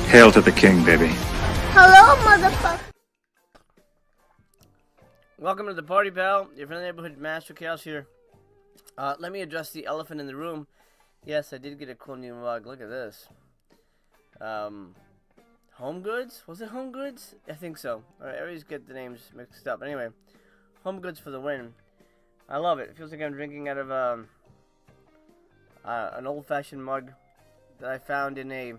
Hail to the king, baby. Hello, motherfucker. Welcome to the party, pal. Your friendly neighborhood Master Chaos here. Let me address the elephant in the room. Yes, I did get a cool new mug. Look at this. Home Goods? Was it Home Goods? I think so. Alright, I always get the names mixed up. Anyway, Home Goods for the win. I love it. It feels like I'm drinking out of an old-fashioned mug that I found in a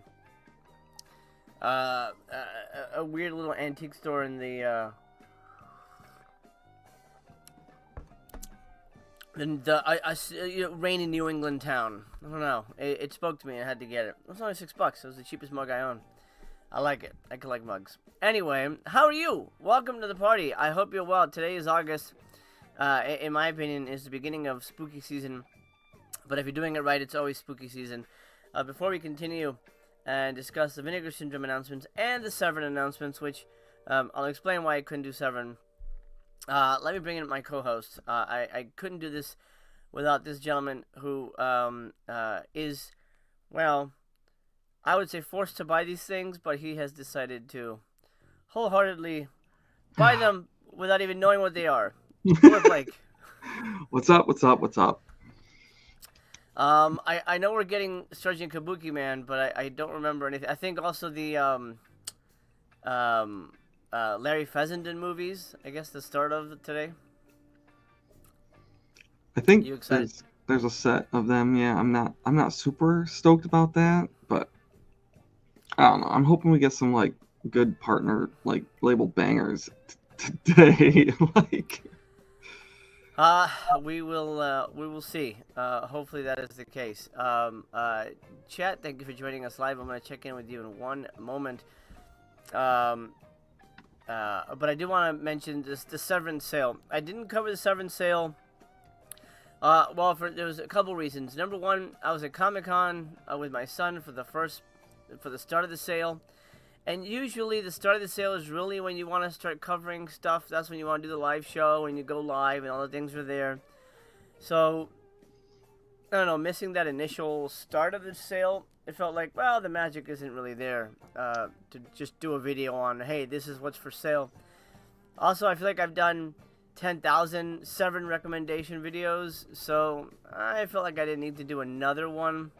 weird little antique store in the rainy New England town. I don't know. It spoke to me and I had to get it. It was only $6. It was the cheapest mug I own. I like it. I collect mugs. Anyway, how are you? Welcome to the party. I hope you're well. Today is August. In my opinion, is the beginning of spooky season. But if you're doing it right, it's always spooky season. Before we continue and discuss the Vinegar Syndrome announcements and the Severance announcements, which I'll explain why I couldn't do Severance. Let me bring in my co-host. I couldn't do this without this gentleman who is, well, I would say forced to buy these things, but he has decided to wholeheartedly buy them without even knowing what they are. Poor Blake. What's up? What's up? What's up? I know we're getting Sergeant Kabuki Man, but I don't remember anything. I think also the Larry Fessenden movies. I guess the start of today. I think you excited? There's a set of them. Yeah, I'm not super stoked about that, but I don't know. I'm hoping we get some like good partner like label bangers today. Like. We will see. Hopefully that is the case. Chat, thank you for joining us live. I'm gonna check in with you in one moment. But I do want to mention the Severance Sale. I didn't cover the Severance Sale. Well, there was a couple reasons. Number one, I was at Comic-Con with my son for the start of the sale. And usually the start of the sale is really when you want to start covering stuff. That's when you want to do the live show and you go live and all the things are there. So, I don't know, missing that initial start of the sale, it felt like, well, the magic isn't really there to just do a video on, hey, this is what's for sale. Also, I feel like I've done 10,000 Severance recommendation videos, so I felt like I didn't need to do another one.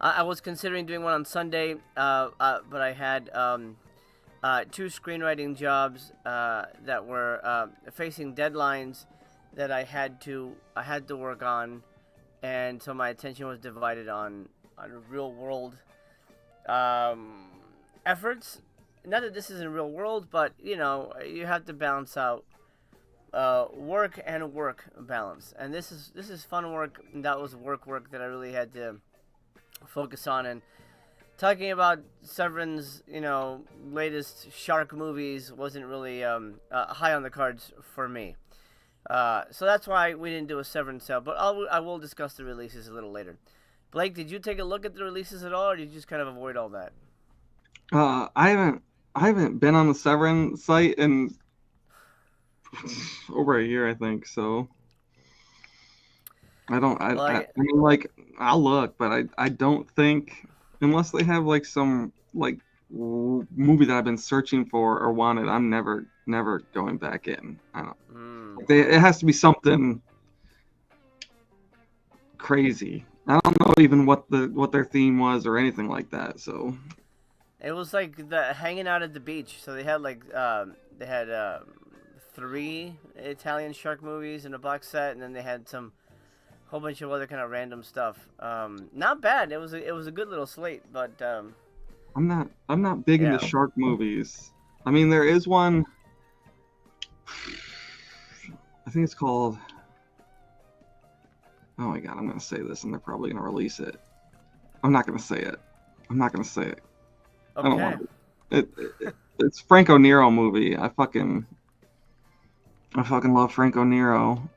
I was considering doing one on Sunday, but I had 2 screenwriting jobs that were facing deadlines that I had to work on, and so my attention was divided on real world efforts. Not that this isn't real world, but you know, you have to balance out work and work balance, and this is fun work, and that was work that I really had to focus on. And talking about Severance, you know, latest shark movies wasn't really high on the cards for me. So that's why we didn't do a Severance Sale, but I will discuss the releases a little later. Blake, did you take a look at the releases at all, or did you just kind of avoid all that? I haven't been on the Severance site in over a year, I think. So I mean, like, I'll look, but I don't think, unless they have like some like movie that I've been searching for or wanted, I'm never going back in. I don't. It has to be something crazy. I don't know even what their theme was or anything like that. So it was like the hanging out at the beach. So they had like 3 Italian shark movies in a box set, and then they had some whole bunch of other kind of random stuff. Not bad. It was a good little slate, but I'm not big into shark movies. I mean, there is one. I think it's called. Oh my god, I'm gonna say this, and they're probably gonna release it. I'm not gonna say it. Okay. I don't want it. It's Franco Nero movie. I fucking love Franco Nero.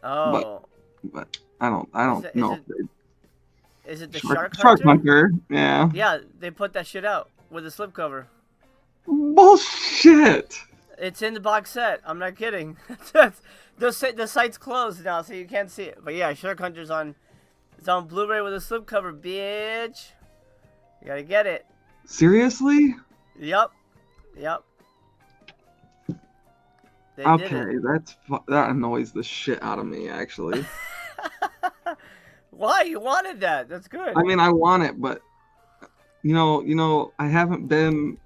Oh. But I don't know. Is it the Shark Hunter? Hunter? Yeah. Yeah, they put that shit out with a slipcover. Bullshit. It's in the box set. I'm not kidding. The site's closed now, so you can't see it. But yeah, Shark Hunter's on. It's on Blu-ray with a slipcover, bitch. You gotta get it. Seriously? Yep. Yep. They did it. Okay, that annoys the shit out of me, actually. Why? You wanted that. That's good. I mean, I want it, but I haven't been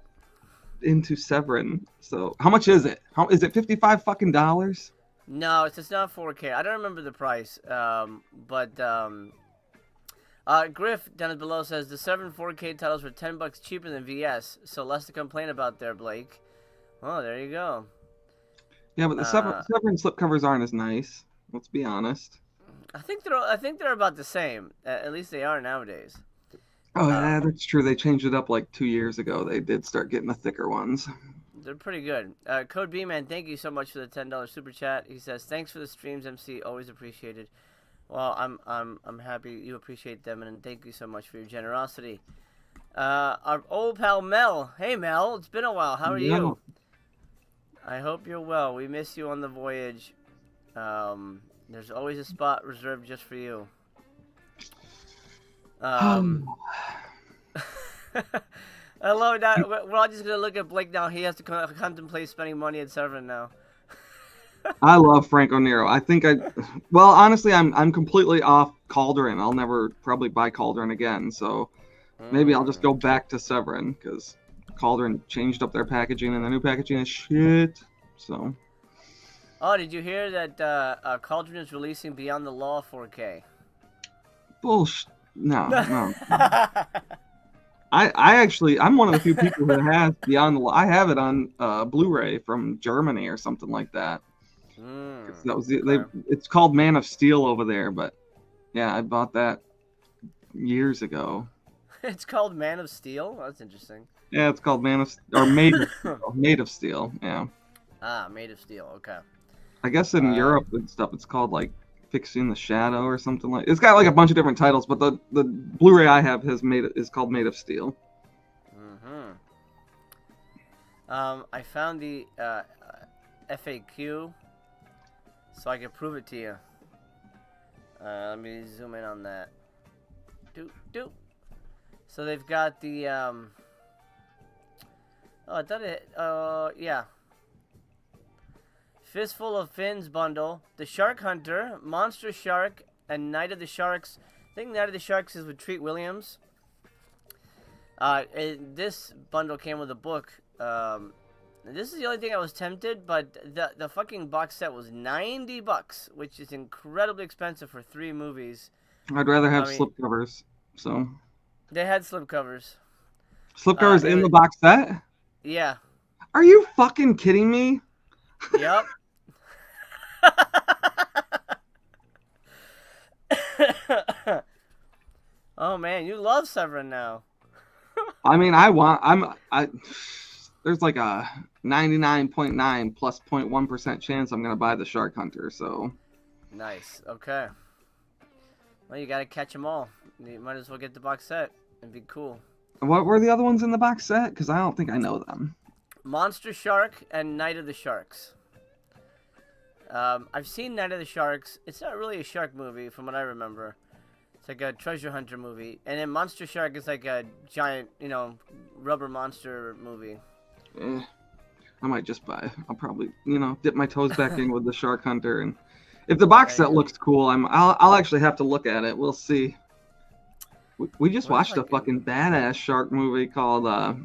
into Severin. So, how much is it? How is it? $55 fucking? No, it's not 4K. I don't remember the price. Griff down below says the Severin 4K titles were $10 cheaper than VS, so less to complain about there, Blake. Oh, there you go. Yeah, but the Severin slipcovers aren't as nice. Let's be honest. I think they're about the same. At least they are nowadays. Oh yeah, that's true. They changed it up like 2 years ago. They did start getting the thicker ones. They're pretty good. Code B Man, thank you so much for the $10 super chat. He says thanks for the streams, MC. Always appreciated. Well, I'm happy you appreciate them, and thank you so much for your generosity. Our old pal Mel. Hey Mel, it's been a while. How are you? I hope you're well. We miss you on the voyage. There's always a spot reserved just for you. I love that. We're all just gonna look at Blake now. He has to contemplate spending money at Severin now. I love Franco Nero. Well, honestly, I'm completely off Cauldron. I'll never probably buy Cauldron again. So maybe I'll just go back to Severin because Cauldron changed up their packaging and the new packaging is shit. So. Oh, did you hear that Cauldron is releasing Beyond the Law 4K? Bullshit. No. I'm one of the few people who has Beyond the Law. I have it on Blu-ray from Germany or something like that. That was it's called Man of Steel over there, but yeah, I bought that years ago. It's called Man of Steel? That's interesting. Yeah, it's called Made of Steel. Made of Steel, yeah. Ah, Made of Steel, okay. I guess in Europe and stuff, it's called like Fixing the Shadow or something like. It's got like a bunch of different titles, but the Blu-ray I have is called Made of Steel. I found the FAQ, so I can prove it to you. Let me zoom in on that. So they've got the oh, I thought it. Yeah. Fistful of Fins bundle, The Shark Hunter, Monster Shark, and Night of the Sharks. I think Night of the Sharks is with Treat Williams. This bundle came with a book. This is the only thing I was tempted, but the fucking box set was $90, which is incredibly expensive for 3 movies. I'd rather have slipcovers. So. They had slipcovers. Slipcovers in the box set? Yeah. Are you fucking kidding me? Yep. Oh man, you love Severin now. I mean, there's like a 99.9 plus 0.1% chance I'm gonna buy the Shark Hunter. So. Nice. Okay. Well, you gotta catch them all. You might as well get the box set. It'd be cool. What were the other ones in the box set? Because I don't think I know them. Monster Shark and Night of the Sharks. I've seen Night of the Sharks. It's not really a shark movie from what I remember. It's like a treasure hunter movie. And then Monster Shark is like a giant, rubber monster movie. I might just buy. I'll probably, dip my toes back in with the Shark Hunter. And if the box set looks cool, I'll actually have to look at it. We'll see. We just watched a fucking badass shark movie called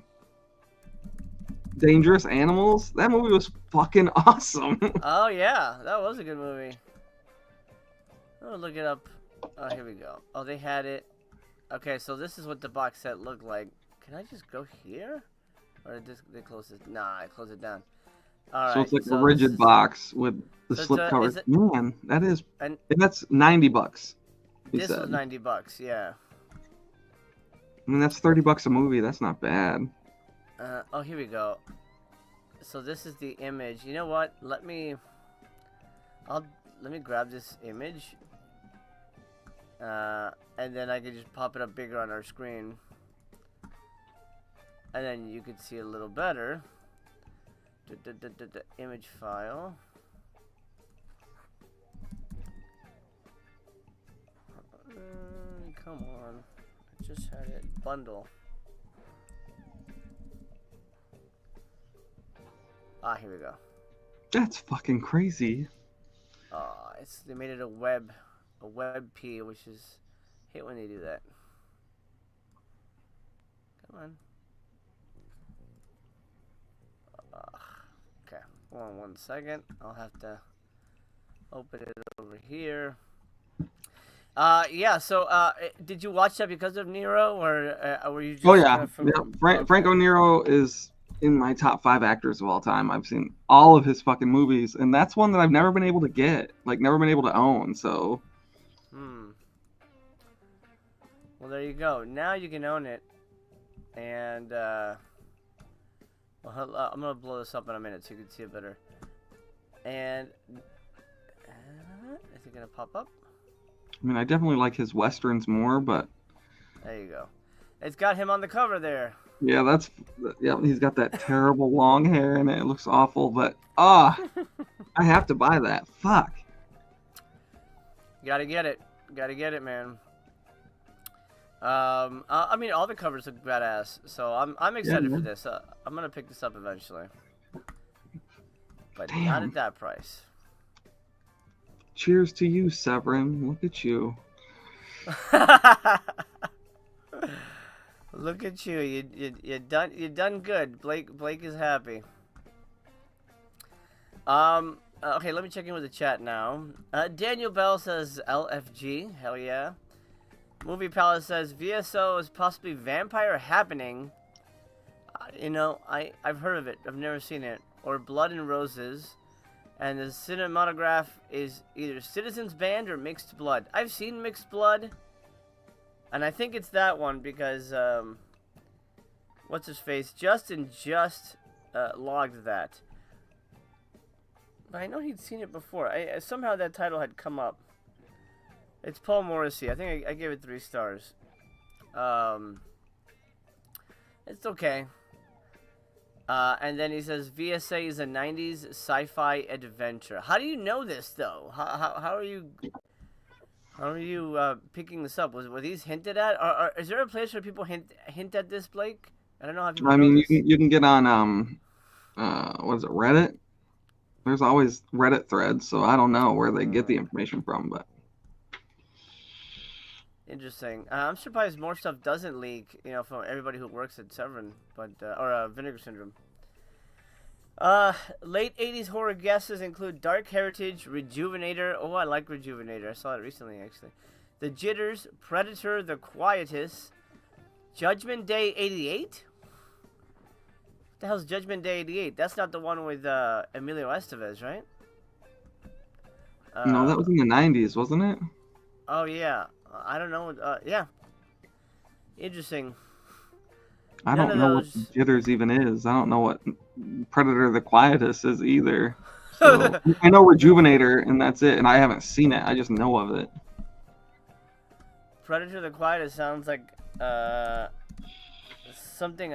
Dangerous Animals. That movie was fucking awesome. Oh yeah, that was a good movie. Oh, look it up. Oh, here we go. Oh, they had it. Okay, so this is what the box set looked like. Can I just go here? Or did they close it? Nah, I closed it down. All right. So it's like a rigid box with the slip cover. Man, that is. And that's $90. This was $90. Yeah. I mean, that's $30 a movie. That's not bad. Oh, here we go. So this is the image. You know what? Let me grab this image. And then I can just pop it up bigger on our screen. And then you can see a little better. The image file. Come on. I just had it. Bundle. Ah, here we go. That's fucking crazy. They made it a web P, which is, I hate when they do that. Come on. Okay, hold on 1 second. I'll have to open it over here. Yeah. So, did you watch that because of Nero, or were you just? Oh yeah, from, yeah. Franco Nero is in my top 5 actors of all time. I've seen all of his fucking movies, and that's one that I've never been able to get, like never been able to own. So. Well, there you go. Now you can own it, and well, I'm gonna blow this up in a minute so you can see it better. And is it gonna pop up? I mean, I definitely like his westerns more, but there you go. It's got him on the cover there. Yeah, he's got that terrible long hair and it looks awful, but I have to buy that. Fuck. Gotta get it, man. I mean, all the covers look badass, so I'm excited for this. I'm gonna pick this up eventually, but not at that price. Cheers to you, Severin. Look at you. Look at you. You done good. Blake is happy. Okay, let me check in with the chat now. Daniel Bell says LFG. Hell yeah. Movie Palace says VSO is possibly Vampire Happening. You know, I've heard of it. I've never seen it. Or Blood and Roses. And the cinematograph is either Citizens Band or Mixed Blood. I've seen Mixed Blood. And I think it's that one because, what's his face? Justin just logged that. But I know he'd seen it before. Somehow that title had come up. It's Paul Morrissey. I think I gave it 3 stars. It's okay. And then he says VSA is a 90s sci-fi adventure. How do you know this though? How are you? How are you picking this up? Were these hinted at? Or is there a place where people hint at this, Blake? I don't know how people. I mean, you can get on what is it, Reddit? There's always Reddit threads, so I don't know where they get the information from, but. Interesting. I'm surprised more stuff doesn't leak, you know, from everybody who works at Severance, but or Vinegar Syndrome. Late 80s horror guesses include Dark Heritage, Rejuvenator. Oh, I like Rejuvenator. I saw it recently, actually. The Jitters, Predator, The Quietest, Judgment Day 88? What the hell's Judgment Day 88? That's not the one with Emilio Estevez, right? No, that was in the 90s, wasn't it? Oh, yeah. I don't know. Yeah. Interesting. I don't know what Jitters even is. I don't know what Predator the Quietest is either. So, I know Rejuvenator, and that's it. And I haven't seen it. I just know of it. Predator the Quietest sounds like something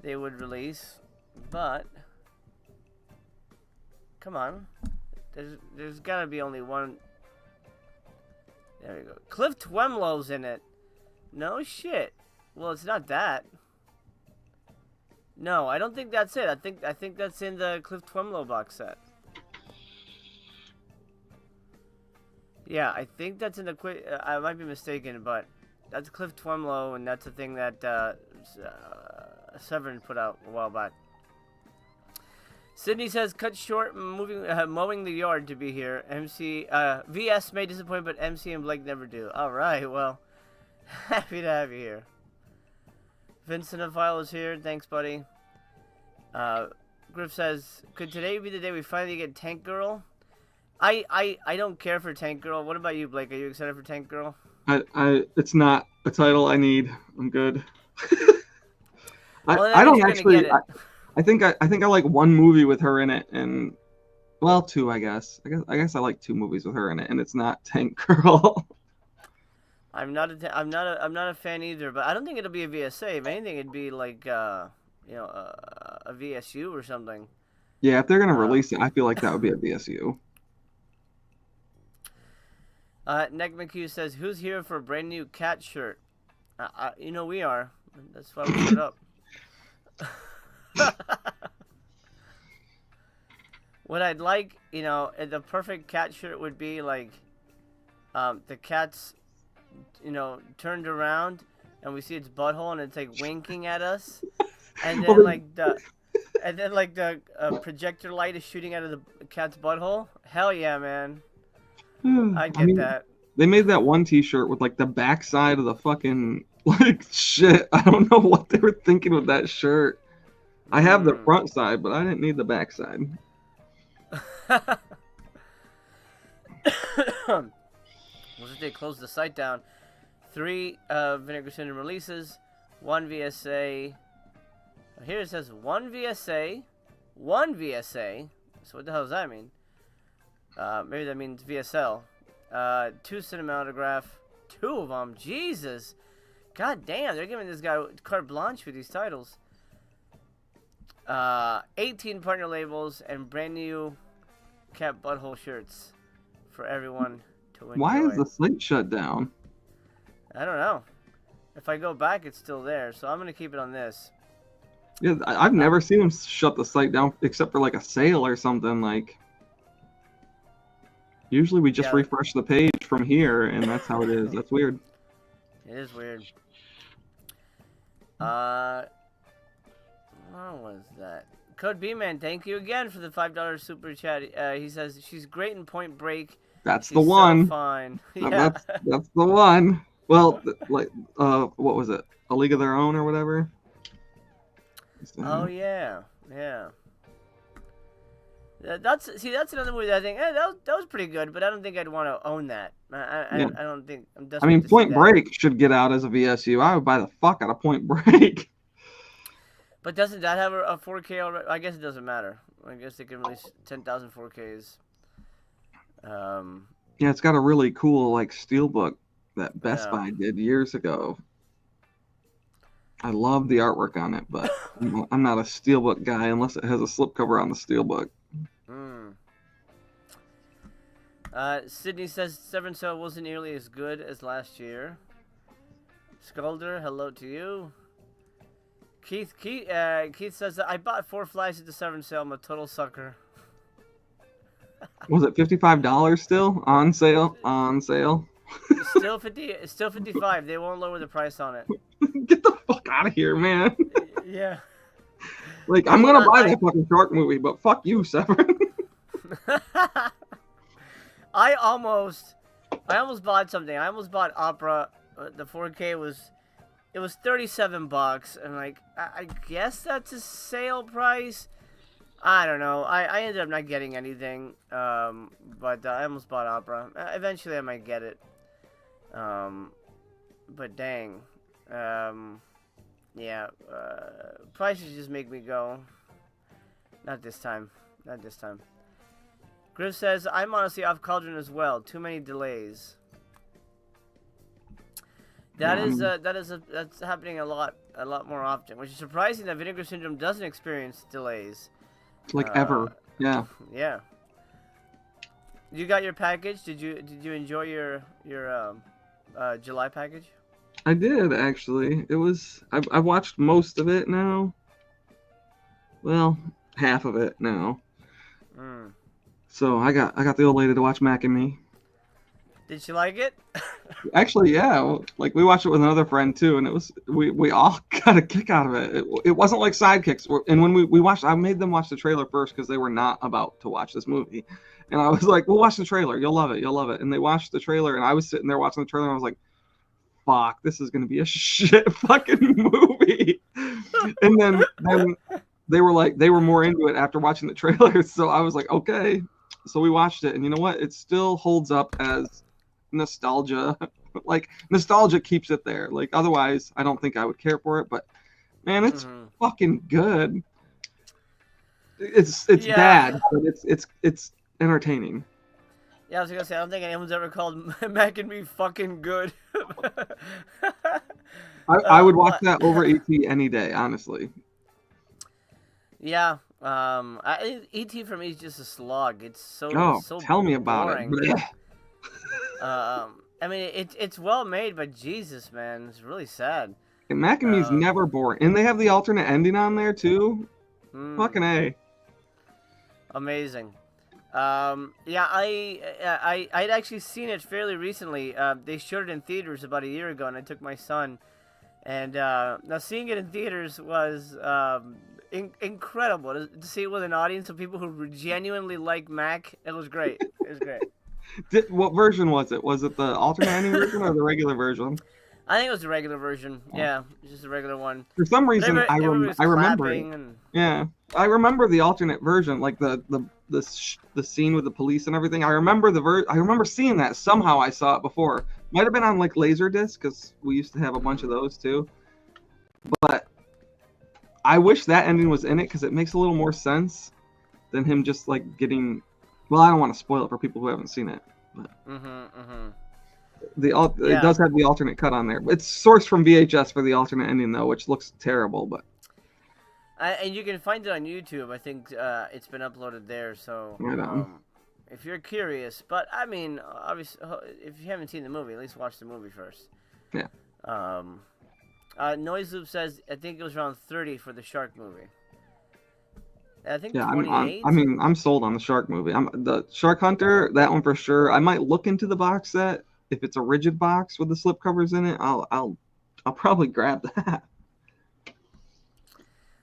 they would release, but come on, there's gotta be only one. There we go. Cliff Twemlow's in it. No shit. Well, it's not that. No, I don't think that's it. I think that's in the Cliff Twemlow box set. Yeah, I think that's in the I might be mistaken, but that's Cliff Twemlow, and that's a thing that Severin put out a while back. Sydney says, cut short mowing the yard to be here. VS may disappoint, but MC and Blake never do. Alright, well, happy to have you here. Vincent Avile is here. Thanks, buddy. Griff says, could today be the day we finally get Tank Girl? I don't care for Tank Girl. What about you, Blake? Are you excited for Tank Girl? It's not a title I need. I'm good. Well, I don't actually. I think I like one movie with her in it, and well, 2, I guess. I guess I like 2 movies with her in it, and it's not Tank Girl. I'm not a fan either, but I don't think it'll be a VSA. If anything, it'd be like a VSU or something. Yeah, if they're gonna release it, I feel like that would be a VSU. Nick McHugh says, "Who's here for a brand new cat shirt?" You know we are. That's why we put it up. What I'd like, you know, the perfect cat shirt would be like, the cat's, you know, turned around and we see its butthole and it's like winking at us, and then like the projector light is shooting out of the cat's butthole. Hell yeah, man! I get that. They made that one T-shirt with like the backside of the fucking like shit. I don't know what they were thinking with that shirt. I have the front side, but I didn't need the back side. Well, since they closed the site down, 3 Vinegar Syndrome releases, 1 VSA. Here it says 1 VSA, 1 VSA. So what the hell does that mean? Maybe that means VSL. 2 cinematograph, 2 of them. Jesus, god damn, they're giving this guy carte blanche with these titles. 18 partner labels and brand new cat butthole shirts for everyone to enjoy. Why is the site shut down? I don't know. If I go back, it's still there, so I'm gonna keep it on this. Yeah, I've never seen them shut the site down except for like a sale or something. Like, usually we just refresh the page from here, and that's how it is. That's weird. It is weird. What was that? Code B-Man, thank you again for the $5 super chat. He says she's great in Point Break. That's She's the one. So fine. Yeah. That's the one. Well, like, what was it? A League of Their Own or whatever. Oh yeah, yeah. That's another movie that I think that was pretty good, but I don't think I'd want to own that. I don't think I'm desperate. I mean, to Point see that. Break should get out as a VSU. I would buy the fuck out of Point Break. But doesn't that have a 4K already? I guess it doesn't matter. I guess they can release 10,000 4Ks. Yeah, it's got a really cool like steelbook that Best Buy did years ago. I love the artwork on it, but I'm not a steelbook guy unless it has a slipcover on the steelbook. Sydney says Severance Sale wasn't nearly as good as last year. Skulder, hello to you. Keith says that I bought 4 flies at the Severance Sale. I'm a total sucker. Was it $55 still on sale? On sale? Still 50. It's still 55. They won't lower the price on it. Get the fuck out of here, man. Yeah. Like, I'm gonna buy that fucking shark movie, but fuck you, Severin. I almost bought something. I almost bought Opera. The 4K was 37 bucks, and like I guess that's a sale price. I don't know. I ended up not getting anything, but I almost bought Opera. Eventually, I might get it. But dang, yeah. Prices just make me go. Not this time. Not this time. Griff says, I'm honestly off Cauldron as well. Too many delays. That's happening a lot more often, which is surprising that Vinegar Syndrome doesn't experience delays. Like ever. Yeah. Yeah. You got your package? Did you enjoy your July package? I did actually. It was I've watched most of it now. Well, half of it now. So I got the old lady to watch Mac and Me. Did she like it? Actually, yeah. Like we watched it with another friend too, and it was we all got a kick out of it. It wasn't like sidekicks. And when we watched, I made them watch the trailer first because they were not about to watch this movie, and I was like, "We'll watch the trailer. You'll love it. You'll love it." And they watched the trailer, and I was sitting there watching the trailer, and I was like, "Fuck, this is gonna be a shit fucking movie." And then they were more into it after watching the trailer, so I was like, "Okay." So we watched it, and you know what? It still holds up as nostalgia. Like nostalgia keeps it there. Like otherwise, I don't think I would care for it. But man, it's fucking good. It's bad, but it's entertaining. Yeah, I was gonna say I don't think anyone's ever called Mac and Me fucking good. I would watch that over E.T. any day, honestly. Yeah. E.T. for me is just a slog. It's so tell me about boring. it. I mean, it's well made, but Jesus, man, it's really sad. And Mac and Me's never boring, and they have the alternate ending on there too. Fucking A. Amazing. Yeah, I'd actually seen it fairly recently. They showed it in theaters about a year ago, and I took my son. And now seeing it in theaters was incredible. To see it with an audience of people who genuinely like Mac, it was great. It was great. What version was it? Was it the alternate ending version or the regular version? I think it was the regular version. Yeah, just a regular one. For some reason, Everybody was I remember it. clapping and... Yeah, I remember the alternate version, like the scene with the police and everything. I remember I remember seeing that. Somehow I saw it before. Might have been on like Laserdisc, because we used to have a bunch of those too. But I wish that ending was in it, because it makes a little more sense than him just like getting. Well, I don't want to spoil it for people who haven't seen it. But it does have the alternate cut on there. It's sourced from VHS for the alternate ending though, which looks terrible, but. And you can find it on YouTube. I think it's been uploaded there. So if you're curious, but I mean, obviously, if you haven't seen the movie, at least watch the movie first. Yeah. Noise Loop says I think it was around 30 for the Shark movie. I think yeah, 28. I'm sold on the Shark movie. The Shark Hunter, that one for sure. I might look into the box set if it's a rigid box with the slip covers in it. I'll probably grab that.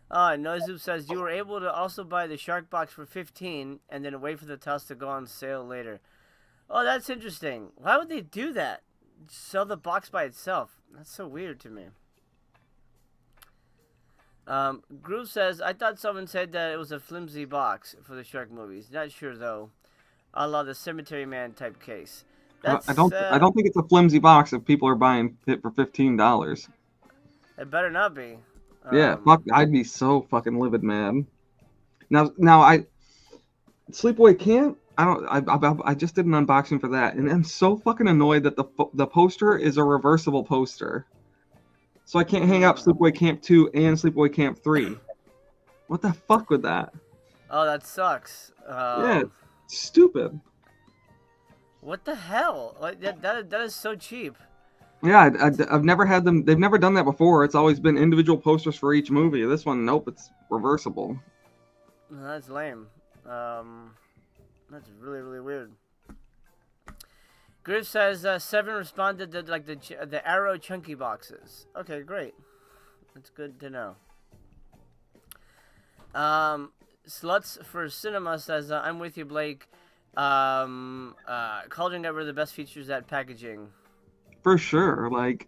Noizoop says you were able to also buy the Shark box for $15 and then wait for the tusk to go on sale later. Oh, that's interesting. Why would they do that? Sell the box by itself. That's so weird to me. Groo says, I thought someone said that it was a flimsy box for the Shark movies. Not sure though. A la the Cemetery Man type case. I don't think it's a flimsy box if people are buying it for $15. It better not be. Yeah, fuck, I'd be so fucking livid, man. Now, Sleepaway Camp. I just did an unboxing for that, and I'm so fucking annoyed that the poster is a reversible poster, so I can't hang up Sleepaway Camp 2 and Sleepaway Camp 3. What the fuck with that? Oh, that sucks. Yeah, it's stupid. What the hell? Like that is so cheap. Yeah, I've never had them. They've never done that before. It's always been individual posters for each movie. This one, nope, it's reversible. That's lame. That's really, really weird. Griff says Seven responded to like the Arrow chunky boxes. Okay, great. That's good to know. Sluts for Cinema says I'm with you, Blake. Cauldron got rid of the best features at packaging. For sure. Like,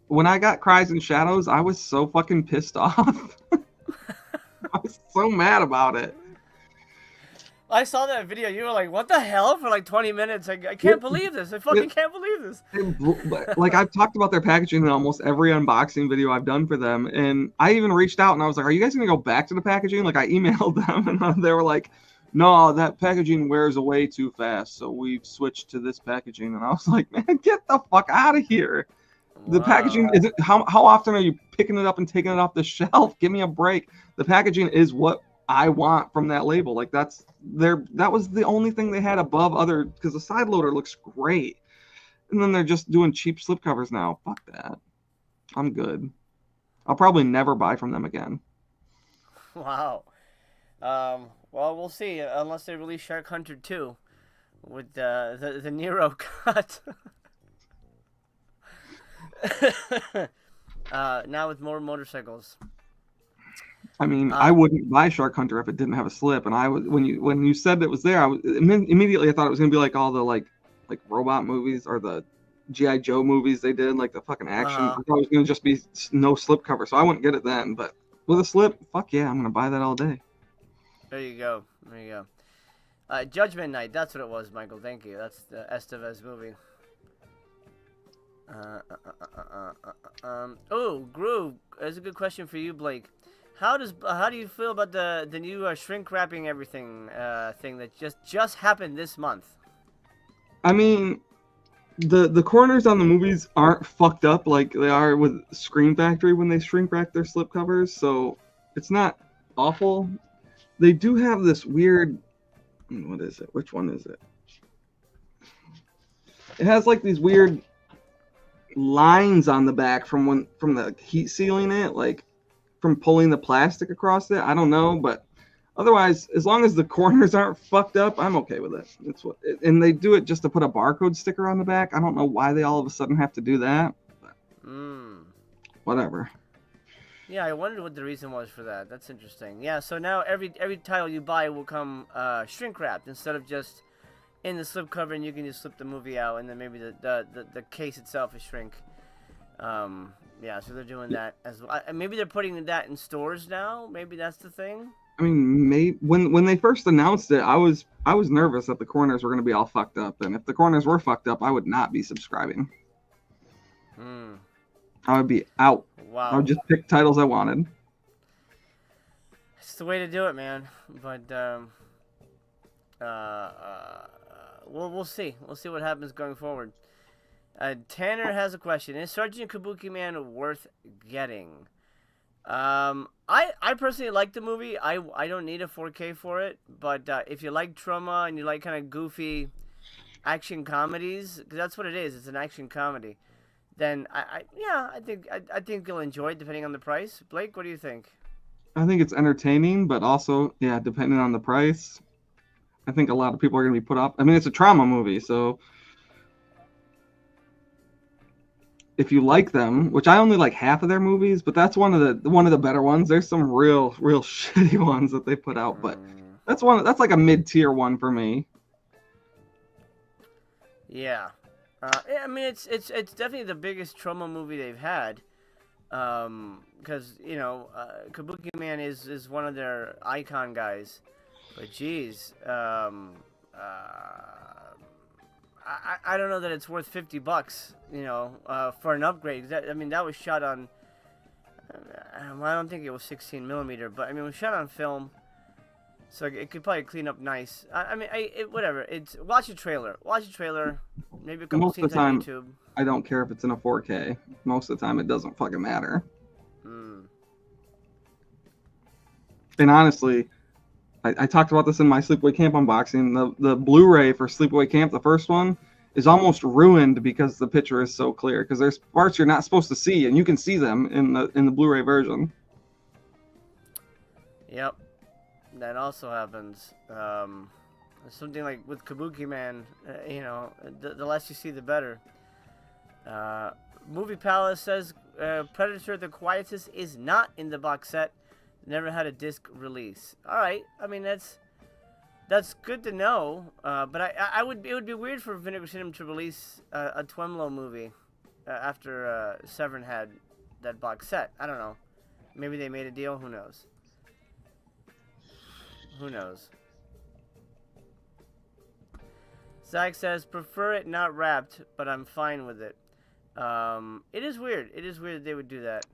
when I got Cries and Shadows, I was so fucking pissed off. I was so mad about it. I saw that video. You were like, what the hell? For like 20 minutes. I can't believe this. I fucking can't believe this. Like, I've talked about their packaging in almost every unboxing video I've done for them. And I even reached out and I was like, are you guys going to go back to the packaging? Like, I emailed them and they were like, no, that packaging wears away too fast, so we've switched to this packaging. And I was like, man, get the fuck out of here. Wow. The packaging isn't. How often are you picking it up and taking it off the shelf? Give me a break. The packaging is what I want from that label. Like, that was the only thing they had above other, because the side loader looks great. And then they're just doing cheap slipcovers now. Fuck that. I'm good. I'll probably never buy from them again. Wow. Well, we'll see, unless they release Shark Hunter 2 with the Nero cut. Now with more motorcycles. I mean, I wouldn't buy Shark Hunter if it didn't have a slip. And I was when you said it was there, immediately I thought it was gonna be like all the like robot movies or the G.I. Joe movies they did, like the fucking action. I thought it was gonna just be no slip cover, so I wouldn't get it then. But with a slip, fuck yeah, I'm gonna buy that all day. There you go. Judgment Night, that's what it was, Michael. Thank you. That's the Estevez movie. Oh, Groo, that's a good question for you, Blake. How do you feel about the new shrink wrapping everything thing that just happened this month? I mean, the corners on the movies aren't fucked up like they are with Scream Factory when they shrink wrap their slip covers, so it's not awful. They do have this weird, what is it? Which one is it? It has like these weird lines on the back from the heat sealing it, like from pulling the plastic across it. I don't know, but Otherwise, as long as the corners aren't fucked up, I'm okay with it. And they do it just to put a barcode sticker on the back. I don't know why they all of a sudden have to do that. But whatever. Yeah, I wondered what the reason was for that. That's interesting. Yeah, so now every title you buy will come shrink wrapped instead of just in the slipcover, and you can just slip the movie out, and then maybe the case itself is shrink. Yeah, so they're doing that as well. Maybe they're putting that in stores now. Maybe that's the thing. I mean, when they first announced it, I was nervous that the corners were going to be all fucked up, and if the corners were fucked up, I would not be subscribing. I would be out. Wow. I would just pick titles I wanted. It's the way to do it, man. But we'll see. We'll see what happens going forward. Tanner has a question. Is Sergeant Kabuki Man worth getting? I personally like the movie. I don't need a 4K for it, but if you like trauma and you like kind of goofy action comedies, because that's what it is. It's an action comedy. Then I think you'll enjoy it depending on the price. Blake, what do you think? I think it's entertaining, but also, yeah, depending on the price, I think a lot of people are going to be put off. I mean, it's a trauma movie, so if you like them, which I only like half of their movies, but that's one of the better ones. There's some real shitty ones that they put out, but that's like a mid-tier one for me. Yeah. I mean, it's definitely the biggest trauma movie they've had, because Kabuki Man is one of their icon guys, but geez, I don't know that it's worth $50, for an upgrade. That was shot on. I don't think it was 16mm, but I mean, it was shot on film. So it could probably clean up nice. Whatever. It's watch a trailer. Maybe a couple scenes on YouTube. I don't care if it's in a 4K. Most of the time, it doesn't fucking matter. And honestly, I talked about this in my Sleepaway Camp unboxing. The Blu-ray for Sleepaway Camp, the first one, is almost ruined because the picture is so clear. Because there's parts you're not supposed to see, and you can see them in the Blu-ray version. Yep. That also happens. Something like with Kabuki Man, the less you see, the better. Movie Palace says Predator: The Quietest is not in the box set. Never had a disc release. All right. I mean, that's good to know. But it would be weird for Vinegar Syndrome to release a Twlo movie after Severance had that box set. I don't know. Maybe they made a deal. Who knows? Who knows? Zach says, prefer it not wrapped, but I'm fine with it. It is weird. It is weird that they would do that.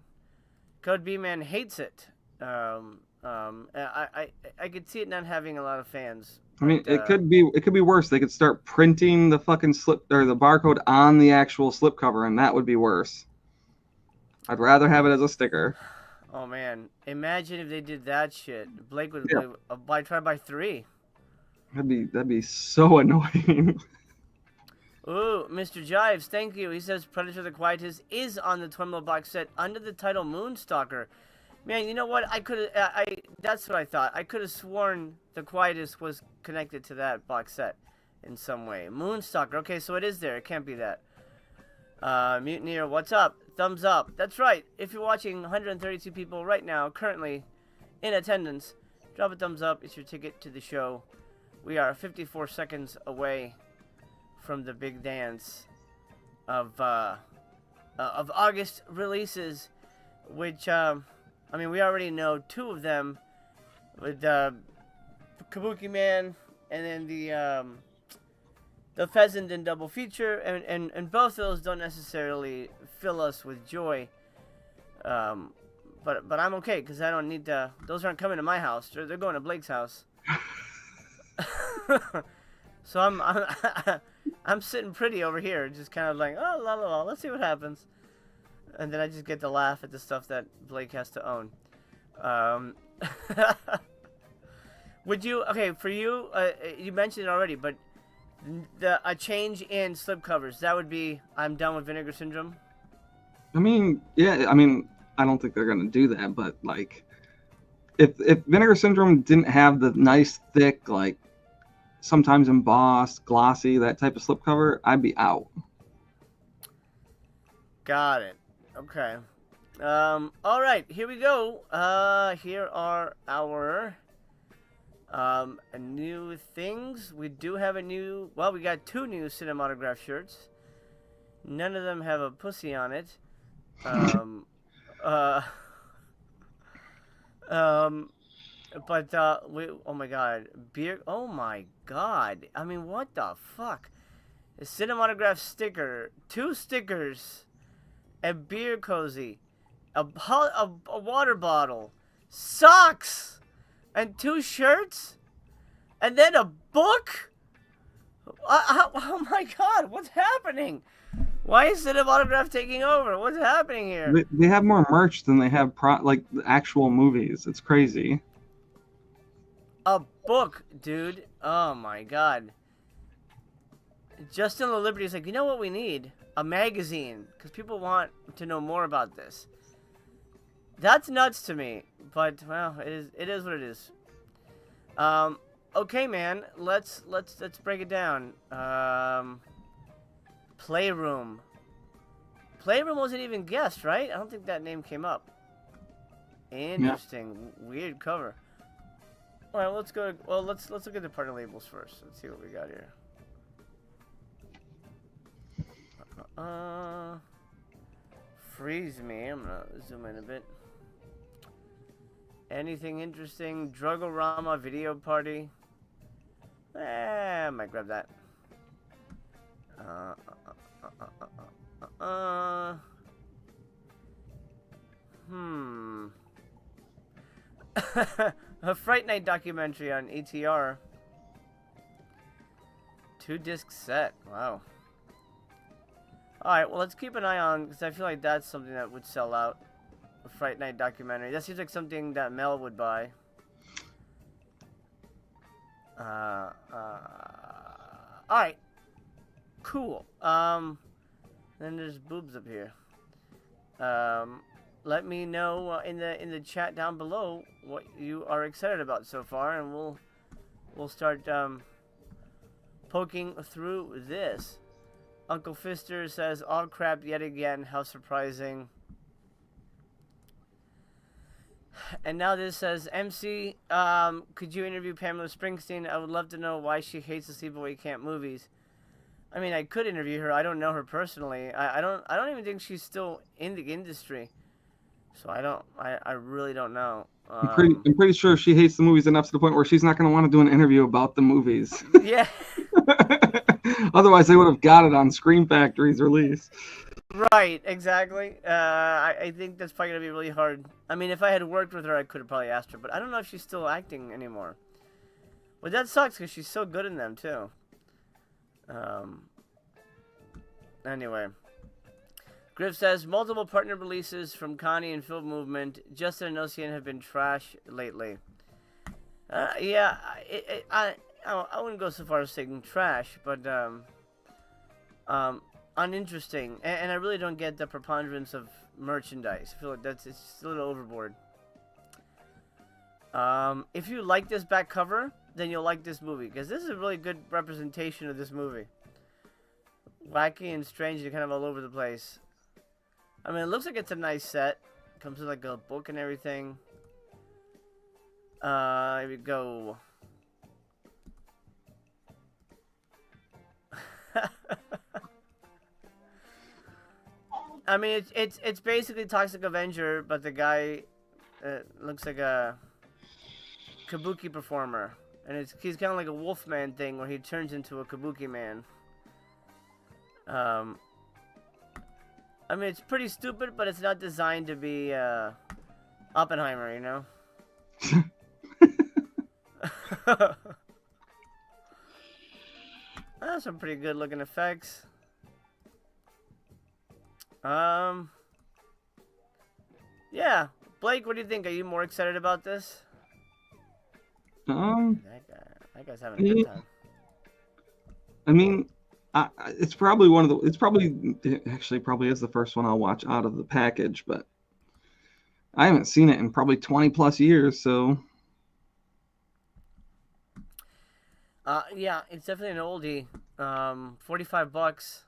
Code B-Man hates it. I could see it not having a lot of fans. I mean, it could be worse. They could start printing the fucking slip or the barcode on the actual slipcover, and that would be worse. I'd rather have it as a sticker. Oh man, imagine if they did that shit. Blake would try to buy 3. That'd be so annoying. Ooh, Mr. Jives, thank you. He says Predator: The Quietest is on the Twlo box set under the title Moonstalker. Man, you know what? That's what I thought. I could have sworn The Quietest was connected to that box set in some way. Moonstalker. Okay, so it is there. It can't be that. Mutineer, what's up? Thumbs up. That's right. If you're watching, 132 people right now, currently in attendance, drop a thumbs up. It's your ticket to the show. We are 54 seconds away from the big dance of August releases, which we already know 2 of them, with Kabuki Man and then the Pheasant and double feature, and both of those don't necessarily fill us with joy. But I'm okay because I don't need to. Those aren't coming to my house. They're going to Blake's house. So I'm sitting pretty over here, just kind of like, oh, la la la, let's see what happens. And then I just get to laugh at the stuff that Blake has to own. Would you, okay, for you, you mentioned it already, but a change in slipcovers, that would be, I'm done with Vinegar Syndrome? I mean, yeah, I don't think they're going to do that, but, like, if Vinegar Syndrome didn't have the nice thick, like sometimes embossed, glossy, that type of slipcover, I'd be out. Got it. Okay. All right, here we go. Here are our new things. We do have a new. Well, we got 2 new cinematograph shirts. None of them have a pussy on it. Uh, but oh my god, beer. Oh my god. I mean, what the fuck? A cinematograph sticker, 2 stickers, a beer cozy, a water bottle, socks, and 2 shirts, and then a book. Oh my god, what's happening? Why is Cinematograph taking over? What's happening here? They have more merch than they have like the actual movies. It's crazy. A book, dude. Oh my god. Justin La Liberty is like, you know what we need? A magazine, because people want to know more about this. That's nuts to me, but well, it is what it is. Okay, man. Let's break it down. Playroom. Playroom wasn't even guessed, right? I don't think that name came up. Interesting. Yeah. Weird cover. All right, let's go. Well, let's look at the partner labels first. Let's see what we got here. Freeze me. I'm gonna zoom in a bit. Anything interesting? Drugorama video party. I might grab that. A Fright Night documentary on ATR. 2-disc set. Wow. Alright, well, let's keep an eye on, because I feel like that's something that would sell out. A Fright Night documentary. That seems like something that Mel would buy. Alright. Cool. Then there's boobs up here. Let me know in the chat down below what you are excited about so far, and we'll start poking through this. Uncle Fister says, "All crap yet again. How surprising." And now this says, "MC, could you interview Pamela Springsteen? I would love to know why she hates the Sleepaway Camp movies." I mean, I could interview her. I don't know her personally. I don't even think she's still in the industry. So I really don't know. I'm pretty sure she hates the movies enough to the point where she's not going to want to do an interview about the movies. Yeah. Otherwise, they would have got it on Scream Factory's release. Right, exactly. I think that's probably going to be really hard. I mean, if I had worked with her, I could have probably asked her. But I don't know if she's still acting anymore. But that sucks because she's so good in them, too. Anyway. Griff says, multiple partner releases from Connie and Film Movement. Justin and Ocean have been trash lately. Yeah, I wouldn't go so far as saying trash, but uninteresting. And I really don't get the preponderance of merchandise. I feel like it's just a little overboard. If you like this back cover, then you'll like this movie, because this is a really good representation of this movie. Wacky and strange and kind of all over the place. I mean, it looks like it's a nice set. Comes with like a book and everything. Here we go. I mean, it's basically Toxic Avenger, but the guy looks like a kabuki performer, and he's kind of like a Wolfman thing where he turns into a Kabuki Man. I mean, it's pretty stupid, but it's not designed to be Oppenheimer, you know? That's some pretty good looking effects. Yeah. Blake, what do you think? Are you more excited about this? That guy's having a good time. I mean, it's probably one of the. It actually probably is the first one I'll watch out of the package, but I haven't seen it in probably 20 plus years, so. Yeah, it's definitely an oldie. $45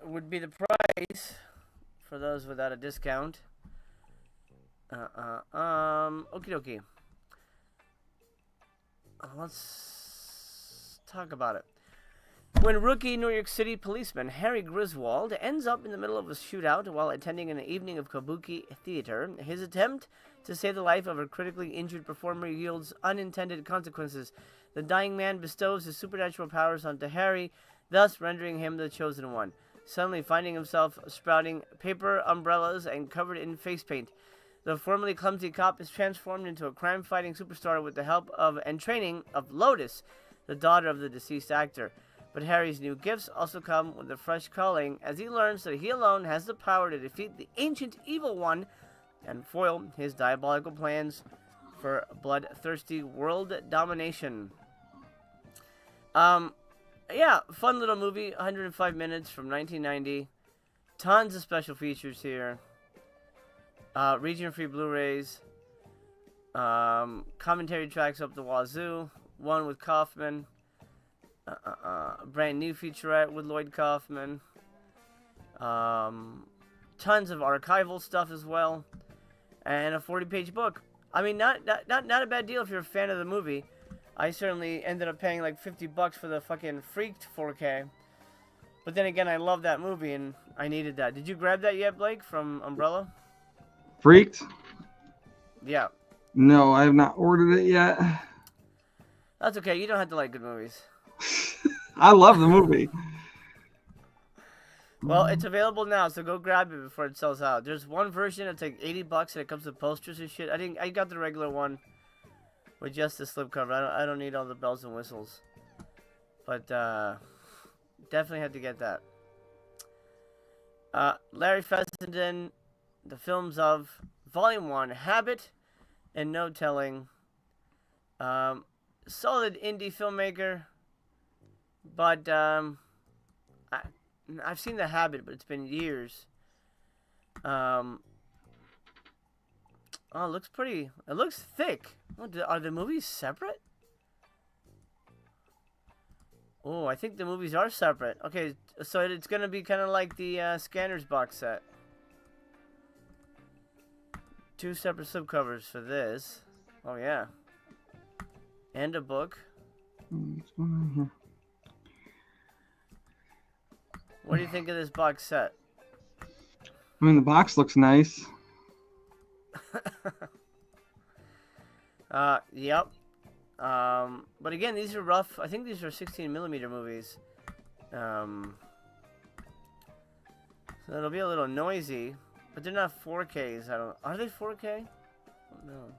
would be the price for those without a discount. Okie dokie. Let's talk about it. When rookie New York City policeman Harry Griswold ends up in the middle of a shootout while attending an evening of Kabuki theater, his attempt to save the life of a critically injured performer yields unintended consequences. The dying man bestows his supernatural powers onto Harry, thus rendering him the chosen one, suddenly finding himself sprouting paper umbrellas and covered in face paint. The formerly clumsy cop is transformed into a crime-fighting superstar with the help of and training of Lotus, the daughter of the deceased actor. But Harry's new gifts also come with a fresh calling as he learns that he alone has the power to defeat the ancient evil one and foil his diabolical plans for bloodthirsty world domination. Yeah, fun little movie, 105 minutes from 1990. Tons of special features here. Region-free Blu-rays. Commentary tracks up the wazoo. One with Kaufman. Brand new featurette with Lloyd Kaufman. Tons of archival stuff as well. And a 40-page book. I mean, not a bad deal if you're a fan of the movie. I certainly ended up paying like $50 for the fucking Freaked 4K. But then again, I love that movie and I needed that. Did you grab that yet, Blake, from Umbrella? Freaked? Yeah. No, I have not ordered it yet. That's okay. You don't have to like good movies. I love the movie. Well, it's available now, so go grab it before it sells out. There's one version that's like $80 and it comes with posters and shit. I got the regular one with just the slipcover. I don't need all the bells and whistles. But definitely had to get that. Larry Fessenden, the films of Volume 1, Habit and Notetelling. Solid indie filmmaker. But I've seen The Habit, but it's been years. Oh, it looks pretty. It looks thick. Oh, are the movies separate? Oh, I think the movies are separate. Okay, so it's gonna be kind of like the Scanners box set. 2 separate slipcovers for this. Oh yeah. And a book. What's going on here? What do you think of this box set? I mean, the box looks nice. Yep. But again, these are rough. I think these are 16mm movies. So it'll be a little noisy, but they're not 4Ks. Are they 4K? Oh, no.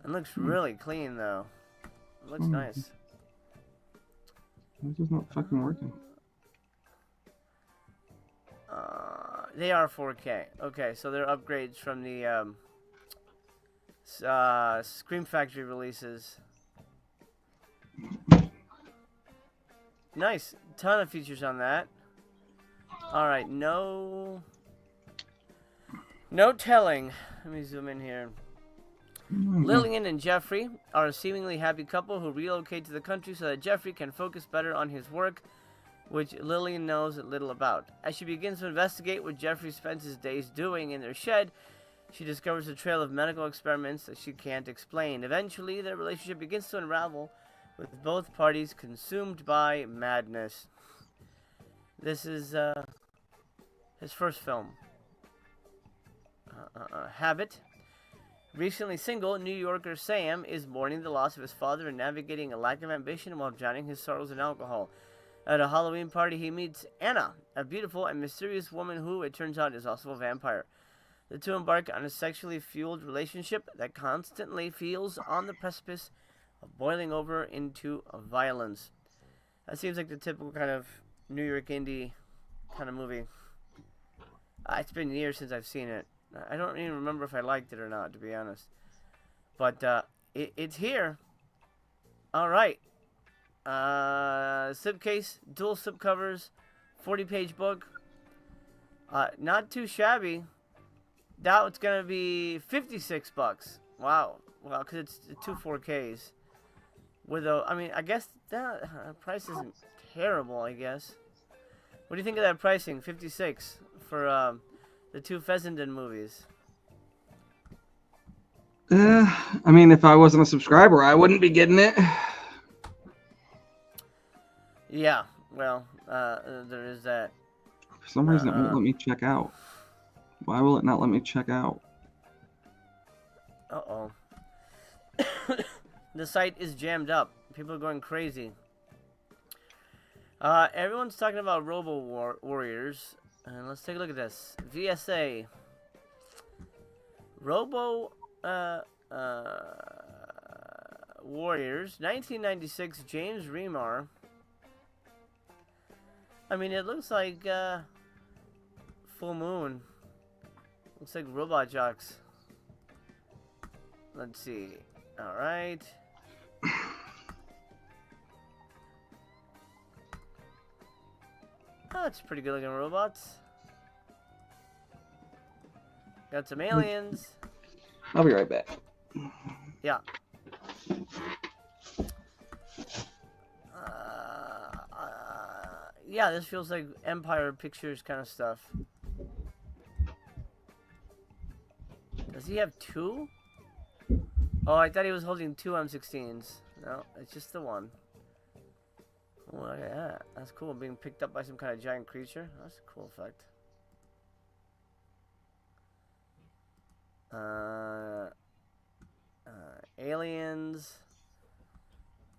It looks really clean though. It looks nice. It's just not fucking working. They are 4K. Okay, so they're upgrades from the Scream Factory releases. Nice. Ton of features on that. Alright, no telling. Let me zoom in here. Lillian and Jeffrey are a seemingly happy couple who relocate to the country so that Jeffrey can focus better on his work, which Lillian knows little about. As she begins to investigate what Jeffrey spends his days doing in their shed, she discovers a trail of medical experiments that she can't explain. Eventually, their relationship begins to unravel, with both parties consumed by madness. This is his first film. Habit. Recently single, New Yorker Sam is mourning the loss of his father and navigating a lack of ambition while drowning his sorrows in alcohol. At a Halloween party, he meets Anna, a beautiful and mysterious woman who, it turns out, is also a vampire. The two embark on a sexually fueled relationship that constantly feels on the precipice of boiling over into violence. That seems like the typical kind of New York indie kind of movie. It's been years since I've seen it. I don't even remember if I liked it or not, to be honest. But it's here. All right. Slipcase, dual slipcovers, 40-page book. Not too shabby. That's gonna be $56. Wow. Well, because it's two 4Ks. With a, I mean, I guess that price isn't terrible. I guess. What do you think of that pricing? 56 for the two Fessenden movies. I mean, if I wasn't a subscriber, I wouldn't be getting it. Yeah. Well, there is that. For some reason, it won't let me check out. Why will it not let me check out? Uh-oh. The site is jammed up. People are going crazy. Everyone's talking about Robo War Warriors. And let's take a look at this. VSA. Robo Warriors. 1996. James Remar. I mean, it looks like Full Moon. Looks like Robot Jocks. Let's see. Alright. Oh, it's pretty good looking robots. Got some aliens. I'll be right back. Yeah. Yeah, this feels like Empire Pictures kind of stuff. Does he have two? Oh, I thought he was holding two M16s. No, it's just the one. Oh, look at that. That's cool. Being picked up by some kind of giant creature. That's a cool effect. Aliens.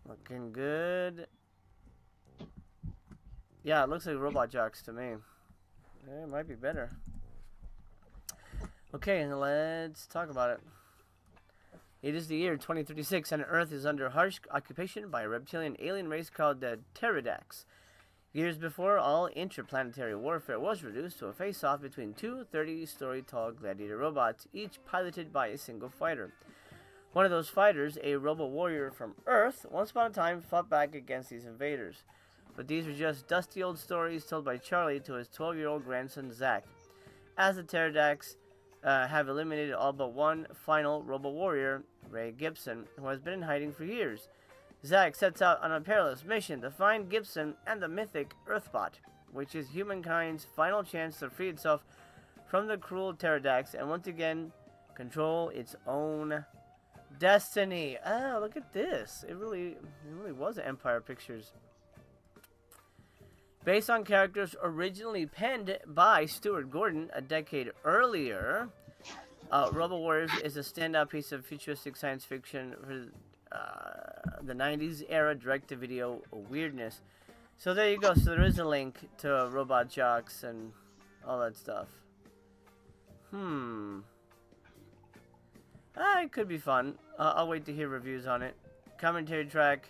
Looking good. Yeah, it looks like Robot Jocks to me. Yeah, it might be better. Okay, let's talk about it. It is the year 2036, and Earth is under harsh occupation by a reptilian alien race called the Pterodax. Years before, all interplanetary warfare was reduced to a face-off between two 30-story tall gladiator robots, each piloted by a single fighter. One of those fighters, a Robo Warrior from Earth, once upon a time fought back against these invaders. But these were just dusty old stories told by Charlie to his 12-year-old grandson, Zach. As the Pterodax have eliminated all but one final Robo Warrior, Ray Gibson, who has been in hiding for years. Zach sets out on a perilous mission to find Gibson and the mythic Earthbot, which is humankind's final chance to free itself from the cruel Pterodax and once again control its own destiny. Ah, look at this. It really was Empire Pictures. Based on characters originally penned by Stuart Gordon a decade earlier, Robo Warriors is a standout piece of futuristic science fiction for the 90s era direct-to-video weirdness. So there you go. So there is a link to Robot Jocks and all that stuff. It could be fun. I'll wait to hear reviews on it. Commentary track,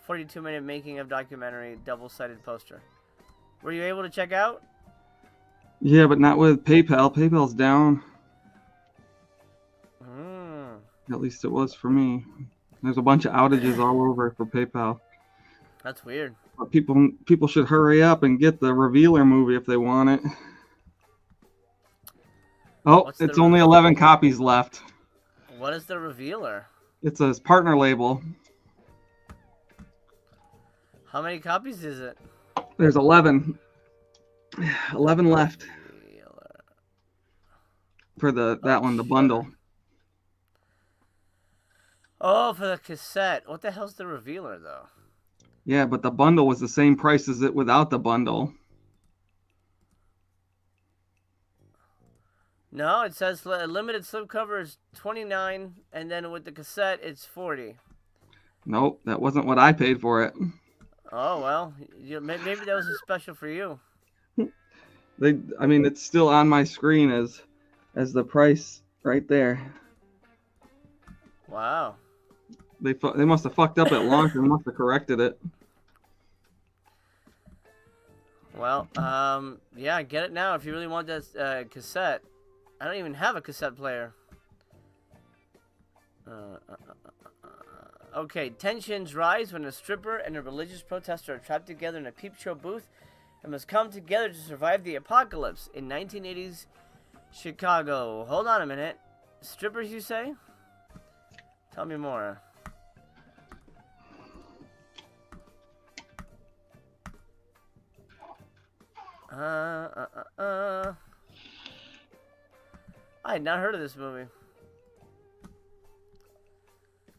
42-minute making of documentary, double-sided poster. Were you able to check out? Yeah, but not with PayPal. PayPal's down. At least it was for me. There's a bunch of outages all over for PayPal. That's weird. But people should hurry up and get the Revealer movie if they want it. Oh, it's only 11 copies left. What is the Revealer? It's a partner label. How many copies is it? There's 11. 11 left. For that one, the bundle. Oh, for the cassette. What the hell's the Revealer, though? Yeah, but the bundle was the same price as it without the bundle. No, it says limited slipcover is $29, and then with the cassette, it's $40. Nope, that wasn't what I paid for it. Oh, well, maybe that was a special for you. I mean, it's still on my screen as the price right there. Wow. They must have fucked up at launch and must have corrected it. Well, yeah, get it now if you really want that cassette. I don't even have a cassette player. Okay, tensions rise when a stripper and a religious protester are trapped together in a peep show booth and must come together to survive the apocalypse in 1980s Chicago. Hold on a minute. Strippers, you say? Tell me more. I had not heard of this movie.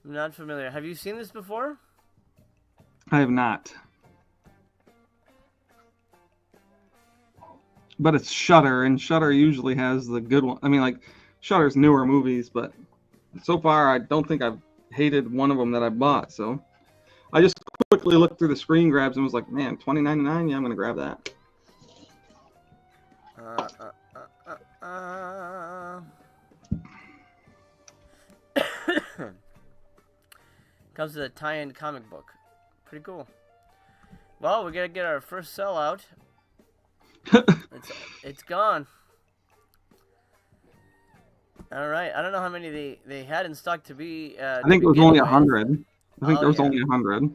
I'm not familiar. Have you seen this before? I have not. But it's Shudder, and Shudder usually has the good one. I mean, like, Shudder's newer movies, but so far I don't think I've hated one of them that I bought. So I just quickly looked through the screen grabs and was like, man, $20.99? Yeah, I'm going to grab that. Comes with a tie-in comic book. Pretty cool. Well, we gotta get our first sellout. It's gone. All right. I don't know how many they had in stock to be. I think it was only 100. I think there was only 100.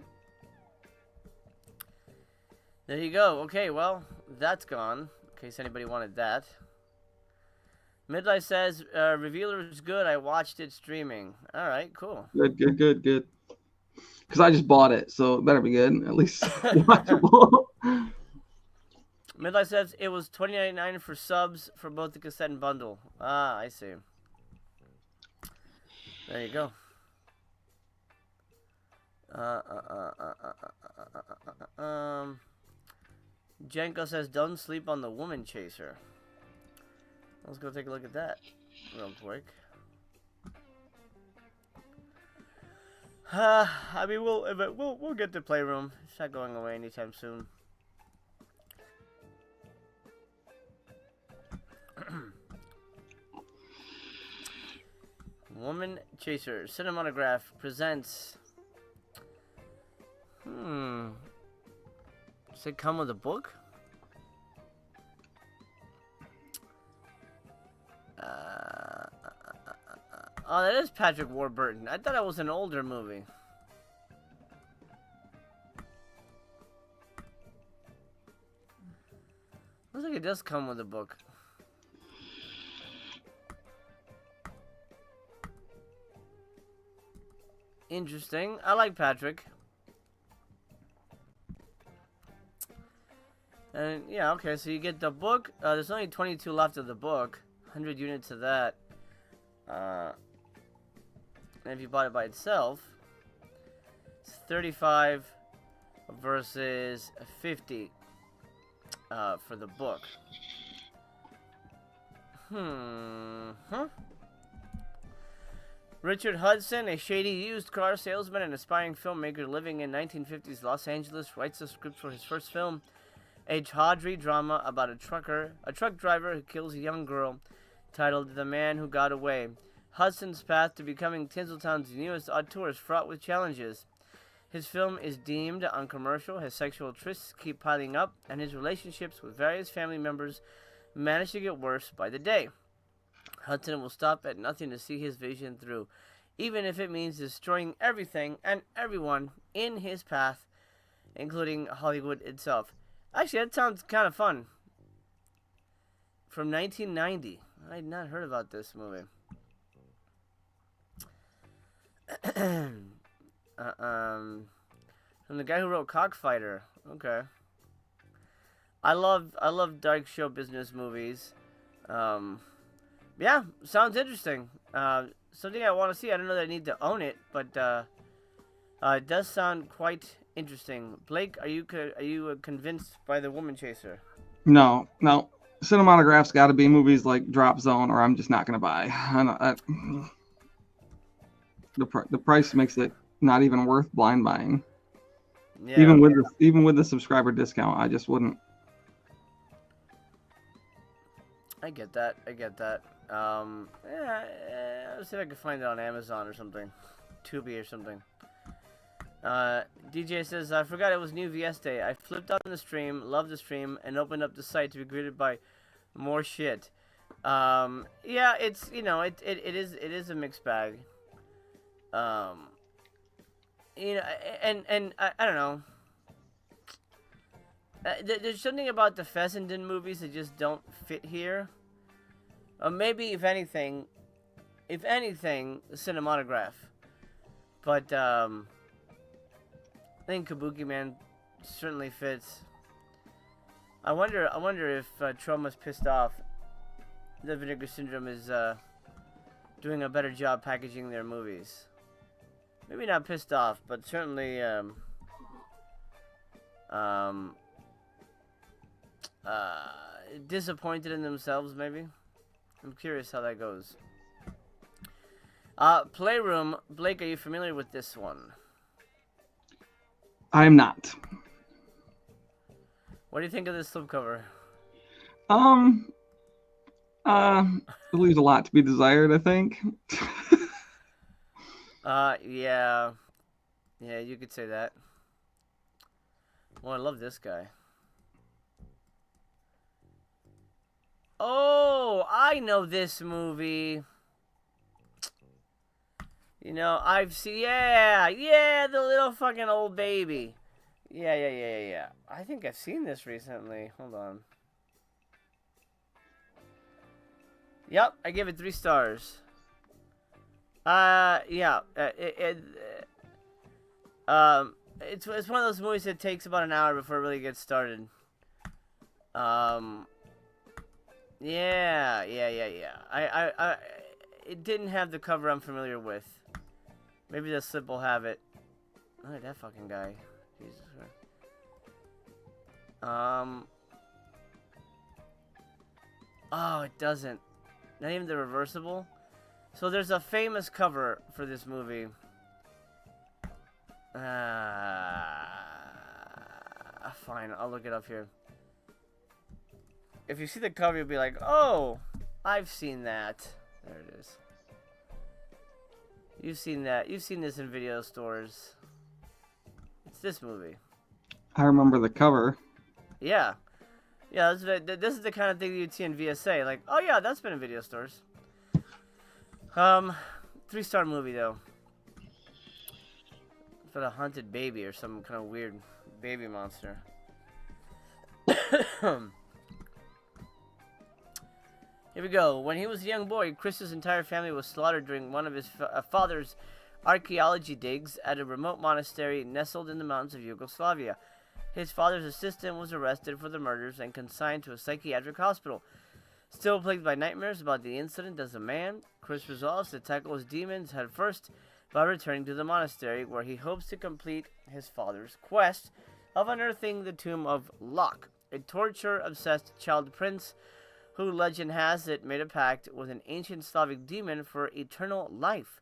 There you go. Okay, well, that's gone. In case anybody wanted that. Midlife says, Revealer is good. I watched it streaming. All right, cool. Good. Because I just bought it, so it better be good. At least watchable. Midlife says it was $29.99 for subs for both the cassette and bundle. Ah, I see. There you go. Jenko says, don't sleep on the woman chaser. Let's go take a look at that real quick. I mean, we'll get to Playroom. It's not going away anytime soon. Woman Chaser Cinematograph presents. Does it come with a book? Oh, that is Patrick Warburton. I thought it was an older movie. Looks like it does come with a book. Interesting. I like Patrick. And yeah, okay, so you get the book. There's only 22 left of the book. 100 units of that. And if you bought it by itself, it's 35 versus 50 for the book. Richard Hudson, a shady used car salesman and aspiring filmmaker living in 1950s Los Angeles, writes the script for his first film, a tawdry drama about a truck driver who kills a young girl, titled The Man Who Got Away. Hudson's path to becoming Tinseltown's newest auteur is fraught with challenges. His film is deemed uncommercial, his sexual trysts keep piling up, and his relationships with various family members manage to get worse by the day. Hudson will stop at nothing to see his vision through, even if it means destroying everything and everyone in his path, including Hollywood itself. Actually, that sounds kind of fun. From 1990. I had not heard about this movie. From the guy who wrote Cockfighter. Okay. I love dark show business movies. Yeah, sounds interesting. Something I want to see. I don't know that I need to own it, but it does sound quite interesting. Blake, are you convinced by The Woman Chaser? No. Cinematograph's got to be movies like Drop Zone, or I'm just not gonna buy. The price makes it not even worth blind buying. Yeah. Even with the subscriber discount, I just wouldn't. I get that. Yeah, let's see if I can find it on Amazon or something, Tubi or something. DJ says, I forgot it was New VS Day. I flipped on the stream, loved the stream, and opened up the site to be greeted by more shit. Yeah, it's, it is a mixed bag. And I don't know. There's something about the Fessenden movies that just don't fit here. Or maybe, if anything, the cinematograph. But I think Kabuki Man certainly fits. I wonder if Trauma's pissed off that Vinegar Syndrome is doing a better job packaging their movies. Maybe not pissed off, but certainly disappointed in themselves, maybe. I'm curious how that goes. Playroom. Blake, are you familiar with this one? I am not. What do you think of this slipcover? It leaves a lot to be desired, I think. Yeah. Yeah, you could say that. Well, I love this guy. Oh, I know this movie. You know, I've seen... Yeah, the little fucking old baby. Yeah. I think I've seen this recently. Hold on. Yep, I give it 3 stars. Yeah. It's one of those movies that takes about an hour before it really gets started. Yeah. I it didn't have the cover I'm familiar with. Maybe the slip will have it. Look at that fucking guy. Jesus Christ. Oh, it doesn't. Not even the reversible. So there's a famous cover for this movie. Fine, I'll look it up here. If you see the cover, you'll be like, oh, I've seen that. There it is. You've seen that. You've seen this in video stores. It's this movie. I remember the cover. Yeah. Yeah, this is the kind of thing you'd see in VSA. Like, oh yeah, that's been in video stores. 3-star movie, though. It's about a haunted baby or some kind of weird baby monster. Here we go. When he was a young boy, Chris's entire family was slaughtered during one of his father's archaeology digs at a remote monastery nestled in the mountains of Yugoslavia. His father's assistant was arrested for the murders and consigned to a psychiatric hospital. Still plagued by nightmares about the incident as a man, Chris resolves to tackle his demons head first by returning to the monastery, where he hopes to complete his father's quest of unearthing the tomb of Locke, a torture-obsessed child prince who, legend has it, made a pact with an ancient Slavic demon for eternal life.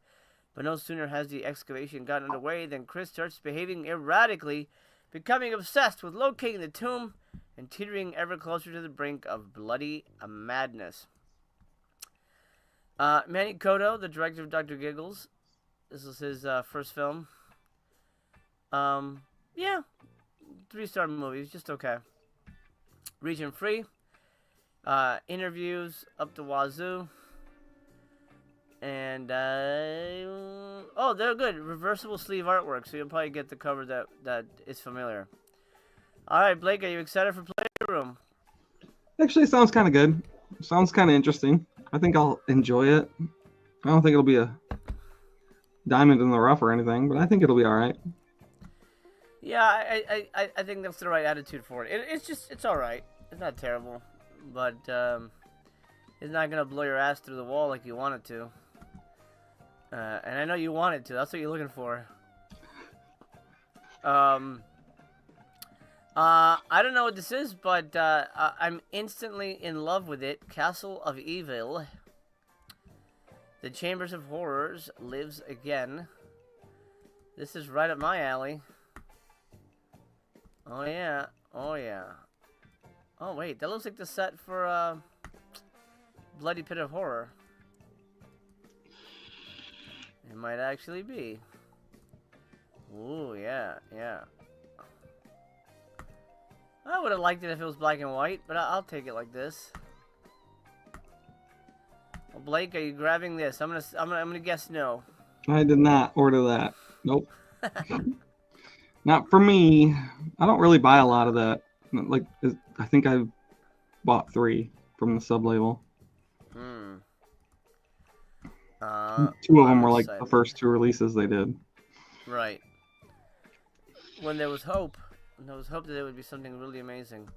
But no sooner has the excavation gotten underway than Chris starts behaving erratically, becoming obsessed with locating the tomb and teetering ever closer to the brink of bloody madness. Manny Cotto, the director of Dr. Giggles. This is his first film. Yeah. 3-star movies, just okay. Region free. Interviews up to wazoo. And, oh, they're good. Reversible sleeve artwork, so you'll probably get the cover that is familiar. Alright, Blake, are you excited for Playroom? Actually, it sounds kind of good. Sounds kind of interesting. I think I'll enjoy it. I don't think it'll be a diamond in the rough or anything, but I think it'll be alright. Yeah, I think that's the right attitude for it. It's alright. It's not terrible. But, it's not gonna blow your ass through the wall like you want it to. And I know you want it to. That's what you're looking for. I don't know what this is, but I'm instantly in love with it. Castle of Evil. The Chambers of Horrors lives again. This is right up my alley. Oh yeah. Oh yeah. Oh wait, that looks like the set for Bloody Pit of Horror. It might actually be. Ooh, yeah. I would have liked it if it was black and white, but I'll take it like this. Well, Blake, are you grabbing this? I'm gonna guess no. I did not order that. Nope. Not for me. I don't really buy a lot of that Like, I think I've bought 3 from the sub label. Hmm. 2 of them I'm were like excited. the first 2 releases they did. Right. When there was hope. When there was hope that it would be something really amazing.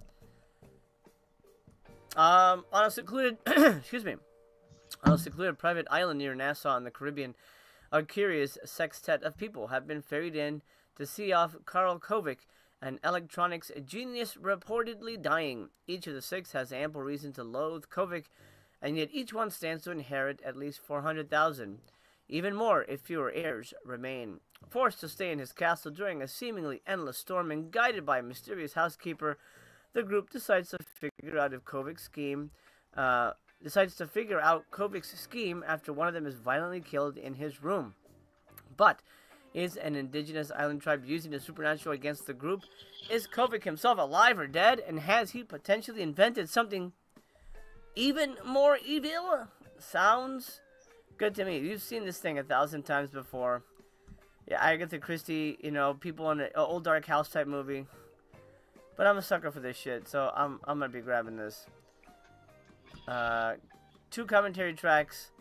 On a secluded, excuse me, on a secluded private island near Nassau in the Caribbean, a curious sextet of people have been ferried in to see off Karl Kovic, an electronics genius reportedly dying. Each of the 6 has ample reason to loathe Kovic, and yet each one stands to inherit at least 400,000. Even more if fewer heirs remain. Forced to stay in his castle during a seemingly endless storm and guided by a mysterious housekeeper, the group decides to figure out Kovic's scheme after one of them is violently killed in his room. But is an indigenous island tribe using the supernatural against the group? Is Kovic himself alive or dead? And has he potentially invented something even more evil? Sounds good to me. You've seen this thing 1,000 times before. Yeah, Agatha Christie, people in an old dark house type movie. But I'm a sucker for this shit, so I'm gonna be grabbing this. 2 commentary tracks,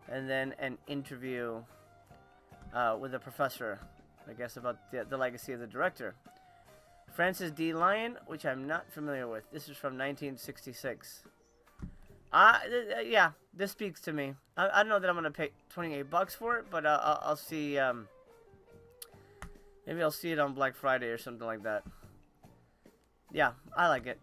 and then an interview with a professor, I guess, about the legacy of the director. Francis D. Lyon, which I'm not familiar with. This is from 1966. Yeah, this speaks to me. I don't know that I'm gonna pay $28 for it, but I'll see. Maybe I'll see it on Black Friday or something like that. Yeah, I like it.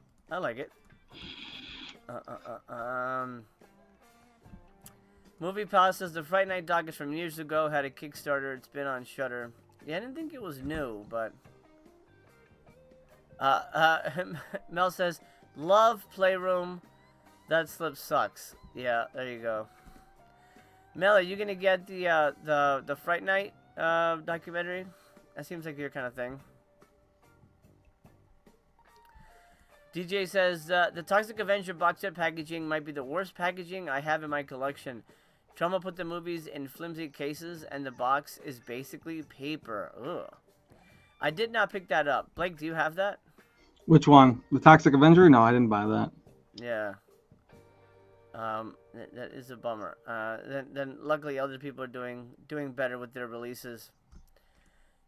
Movie Palace says the Fright Night doc is from years ago. Had a Kickstarter. It's been on Shudder. Yeah, I didn't think it was new, but Mel says love Playroom. That slip sucks. Yeah, there you go. Mel, are you gonna get the Fright Night documentary? That seems like your kind of thing. DJ says, the Toxic Avenger box set packaging might be the worst packaging I have in my collection. Trauma put the movies in flimsy cases, and the box is basically paper. Ugh. I did not pick that up. Blake, do you have that? Which one? The Toxic Avenger? No, I didn't buy that. Yeah. That is a bummer. Then luckily other people are doing better with their releases.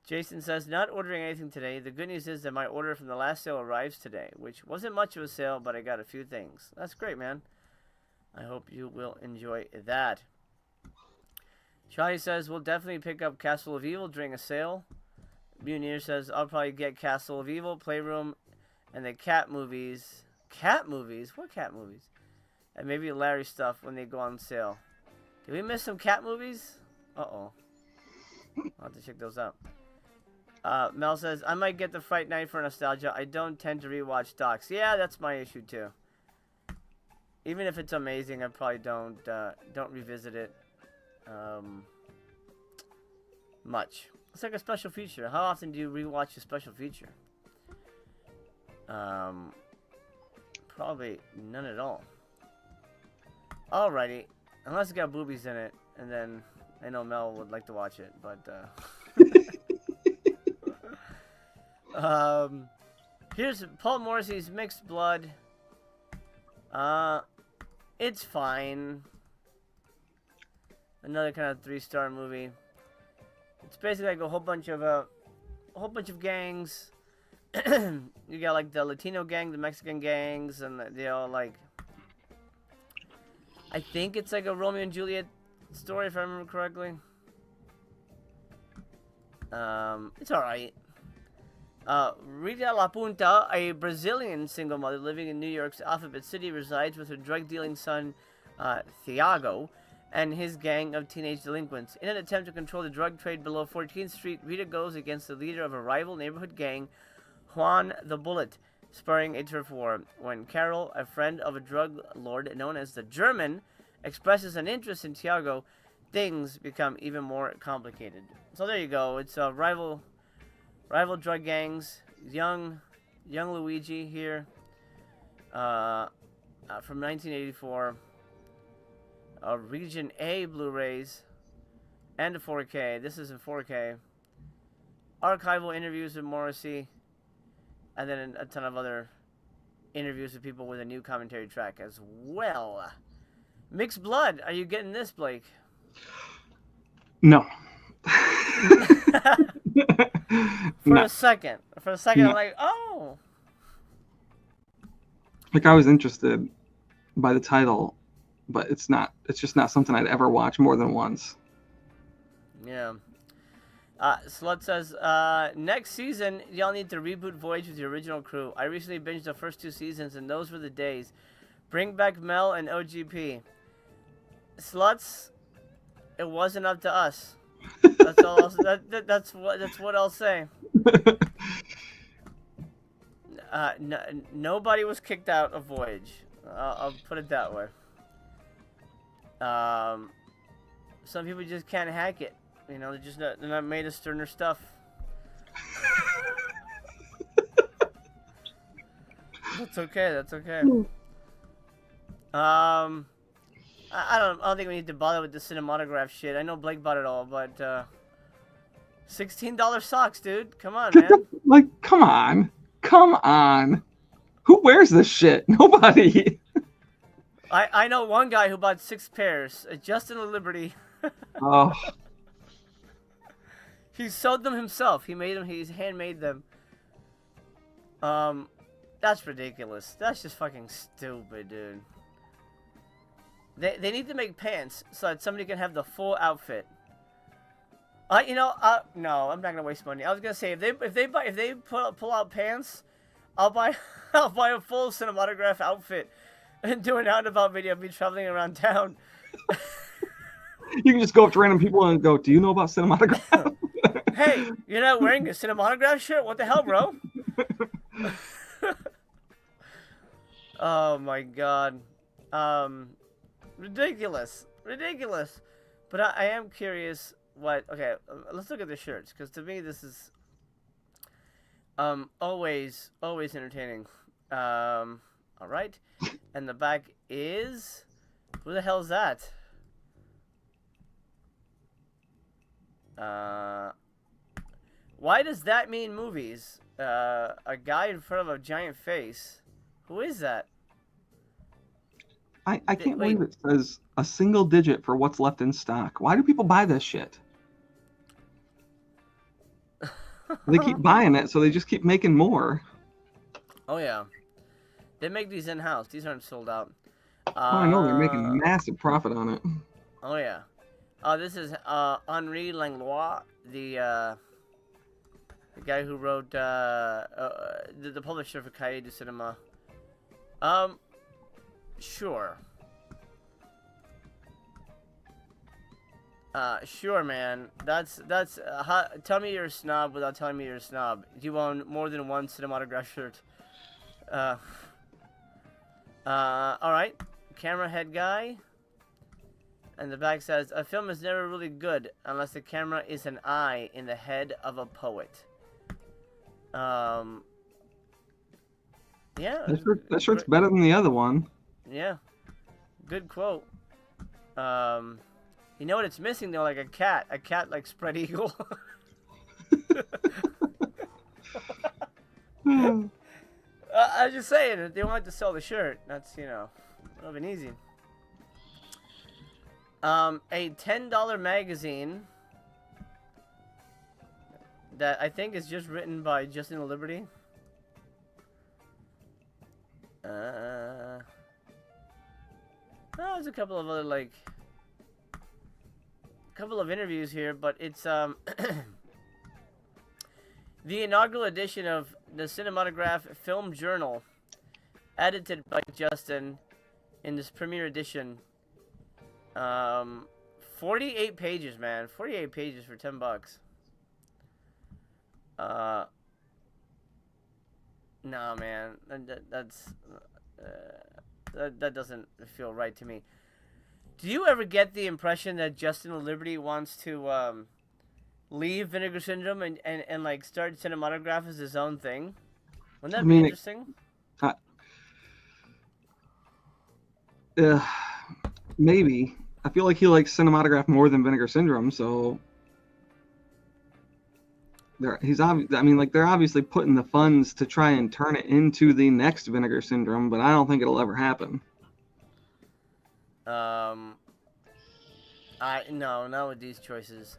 Jason says, not ordering anything today. The good news is that my order from the last sale arrives today, which wasn't much of a sale, but I got a few things. That's great, man. I hope you will enjoy that. Charlie says, we'll definitely pick up Castle of Evil during a sale. Munir says, I'll probably get Castle of Evil, Playroom, and the cat movies. Cat movies? What cat movies? And maybe Larry stuff when they go on sale. Did we miss some cat movies? Uh-oh. I'll have to check those out. Mel says, I might get the Fright Night for nostalgia. I don't tend to rewatch docs. Yeah, that's my issue too. Even if it's amazing, I probably don't revisit it much. It's like a special feature. How often do you rewatch a special feature? Probably none at all. Alrighty. Unless it's got boobies in it, and then I know Mel would like to watch it, but here's Paul Morrissey's Mixed Blood. It's fine. Another kind of 3-star movie. It's basically like a whole bunch of gangs. You got like the Latino gang, the Mexican gangs, and they all like. I think it's like a Romeo and Juliet story, if I remember correctly. It's alright. Rita La Punta, a Brazilian single mother living in New York's Alphabet City, resides with her drug-dealing son, Thiago, and his gang of teenage delinquents. In an attempt to control the drug trade below 14th Street, Rita goes against the leader of a rival neighborhood gang, Juan the Bullet, spurring a turf war. When Carol, a friend of a drug lord known as the German, expresses an interest in Thiago, things become even more complicated. So there you go. It's rival drug gangs. Young Luigi here, from 1984. Region A Blu-rays and a 4K. This is in 4K. Archival interviews with Morrissey, and then a ton of other interviews with people with a new commentary track as well. Mixed Blood, are you getting this, Blake? No. For No. a second, No. I'm like, oh. Like, I was interested by the title, but it's just not something I'd ever watch more than once. Yeah. Slut says, next season, y'all need to reboot Voyage with the original crew. I recently binged the first 2 seasons, and those were the days. Bring back Mel and OGP. Sluts, it wasn't up to us. That's all. That's what I'll say. Nobody was kicked out of Voyage. I'll put it that way. Some people just can't hack it. You know, they're not made of sterner stuff. That's okay. That's okay. I don't think we need to bother with the cinematograph shit. I know Blake bought it all, but $16 socks, dude. Come on, man. Like, come on. Who wears this shit? Nobody. I know one guy who bought 6 pairs. Justin Liberty. Oh. He sewed them himself. He made them. He's handmade them. That's ridiculous. That's just fucking stupid, dude. They need to make pants so that somebody can have the full outfit. No, I'm not gonna waste money. I was gonna say if they pull out pants, I'll buy a full cinematograph outfit and do an out-and-about video of me traveling around town. You can just go up to random people and go, "Do you know about cinematograph?" Hey, you're not wearing a cinematograph shirt? What the hell, bro? Oh my god. Ridiculous. But I am curious what... Okay, let's look at the shirts, because to me this is always entertaining. Alright. And the back is... Who the hell is that? Why does that mean movies? A guy in front of a giant face. Who is that? I can't believe it says a single digit for what's left in stock. Why do people buy this shit? They keep buying it, so they just keep making more. Oh, yeah. They make these in-house. These aren't sold out. Oh, I know. They're making massive profit on it. Oh, yeah. This is Henri Langlois, the guy who wrote, the publisher for Cahiers du Cinema. Sure. Sure, man. That's tell me you're a snob without telling me you're a snob. Do you own more than one cinematograph shirt? Alright. Camera head guy. And the back says, a film is never really good unless the camera is an eye in the head of a poet. Yeah. That shirt's better than the other one. Yeah. Good quote. You know what it's missing though? Like a cat. A cat like spread eagle. I was just saying, if they wanted to sell the shirt, that's, you know, would have been easy. A $10 magazine that I think is just written by Justin Liberty. There's a couple of other, like, couple of interviews here, but it's the inaugural edition of the Cinematograph Film Journal, edited by Justin in this premiere edition. 48 pages, man. 48 pages for $10. Nah, man. That doesn't feel right to me. Do you ever get the impression that Justin Liberty wants to leave Vinegar Syndrome and like start Cinematograph as his own thing? Wouldn't that be interesting? Maybe. I feel like he likes Cinematograph more than Vinegar Syndrome, so... I mean, like they're obviously putting the funds to try and turn it into the next Vinegar Syndrome, but I don't think it'll ever happen. No, not with these choices.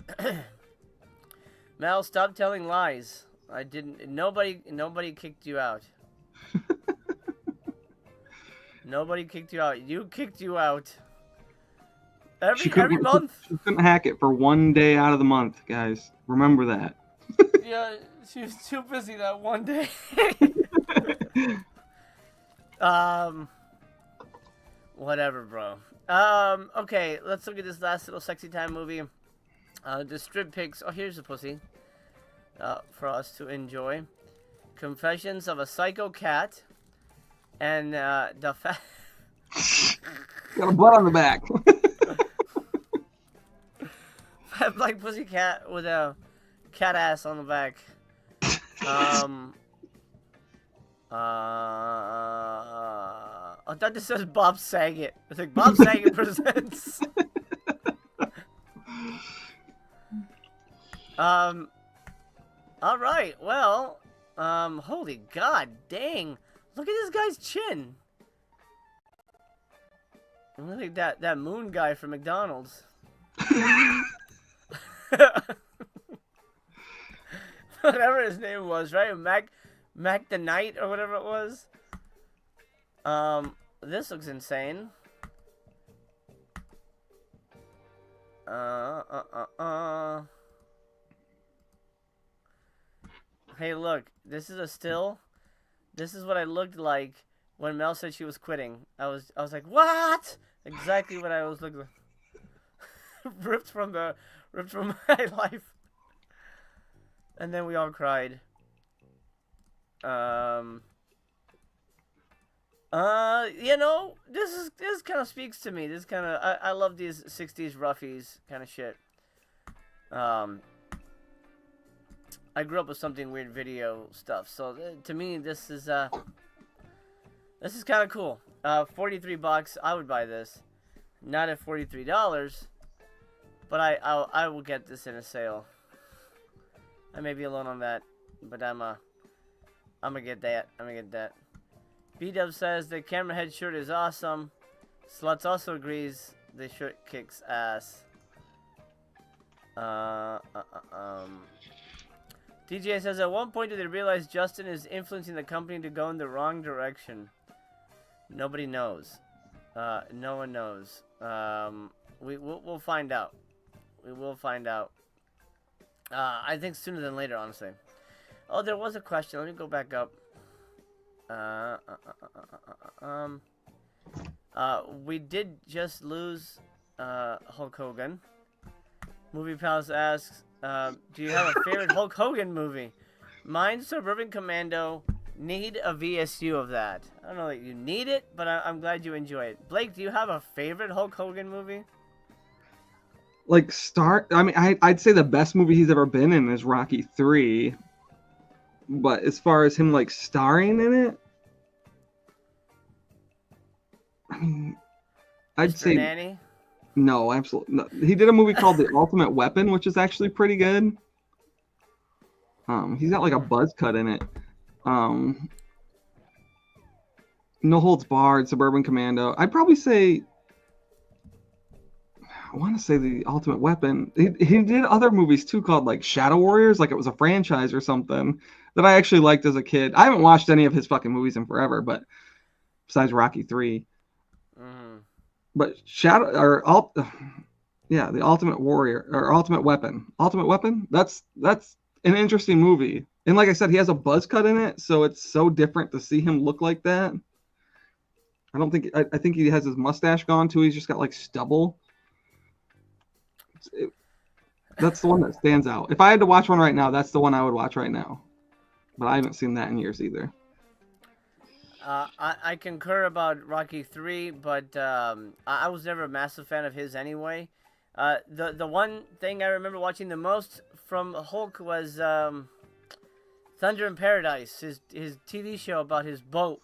Mel, stop telling lies. I didn't. Nobody kicked you out. Nobody kicked you out. You kicked you out. Every month. She couldn't hack it for one day out of the month, guys. Remember that. Yeah, she was too busy that one day. Whatever, bro. Okay, let's look at this last little sexy time movie. The strip pics. Oh, here's a pussy. For us to enjoy. Confessions of a Psycho Cat. And, the Got a butt on the back. Fat black pussy cat with a cat ass on the back. I thought this says Bob Saget. It's like Bob Saget presents. All right. Well, holy god dang. Look at this guy's chin. Look like that moon guy from McDonald's. Whatever his name was, right? Mac the Knight or whatever it was. This looks insane. Hey, look. This is a still. This is what I looked like when Mel said she was quitting. I was like, what? Exactly what I was looking like. ripped from my life. And then we all cried. You know, this kind of speaks to me. This kind of I love these 60s roughies kind of shit. I grew up with something weird video stuff, so to me this is kind of cool. $43, I would buy this. Not at $43, but I will get this in a sale. I may be alone on that, but I'm gonna get that. B-Dub says the camera head shirt is awesome. Sluts also agrees the shirt kicks ass. DJ says at one point did they realize Justin is influencing the company to go in the wrong direction? Nobody knows. No one knows. We'll find out. We will find out. I think sooner than later, honestly. Oh, there was a question. Let me go back up. We did just lose Hulk Hogan. Movie Palace asks, do you have a favorite Hulk Hogan movie? Mine's Suburban Commando. Need a VSU of that. I don't know that you need it, but I'm glad you enjoy it. Blake, do you have a favorite Hulk Hogan movie? Like I mean, I'd say the best movie he's ever been in is Rocky 3. But as far as him like starring in it, I mean, I'd say Nanny? No, absolutely no. He did a movie called The Ultimate Weapon, which is actually pretty good. He's got like a buzz cut in it. No Holds Barred, Suburban Commando. I'd probably say, I want to say The Ultimate Weapon. He did other movies too called like Shadow Warriors, like it was a franchise or something that I actually liked as a kid. I haven't watched any of his fucking movies in forever, but besides Rocky 3. But The Ultimate Warrior or Ultimate Weapon. Ultimate Weapon? That's an interesting movie. And like I said, he has a buzz cut in it, so it's so different to see him look like that. I think he has his mustache gone too. He's just got like stubble. That's the one that stands out. If I had to watch one right now, that's the one I would watch right now. But I haven't seen that in years either. I concur about Rocky 3, but I was never a massive fan of his anyway. The one thing I remember watching the most from Hulk was Thunder in Paradise, his TV show about his boat.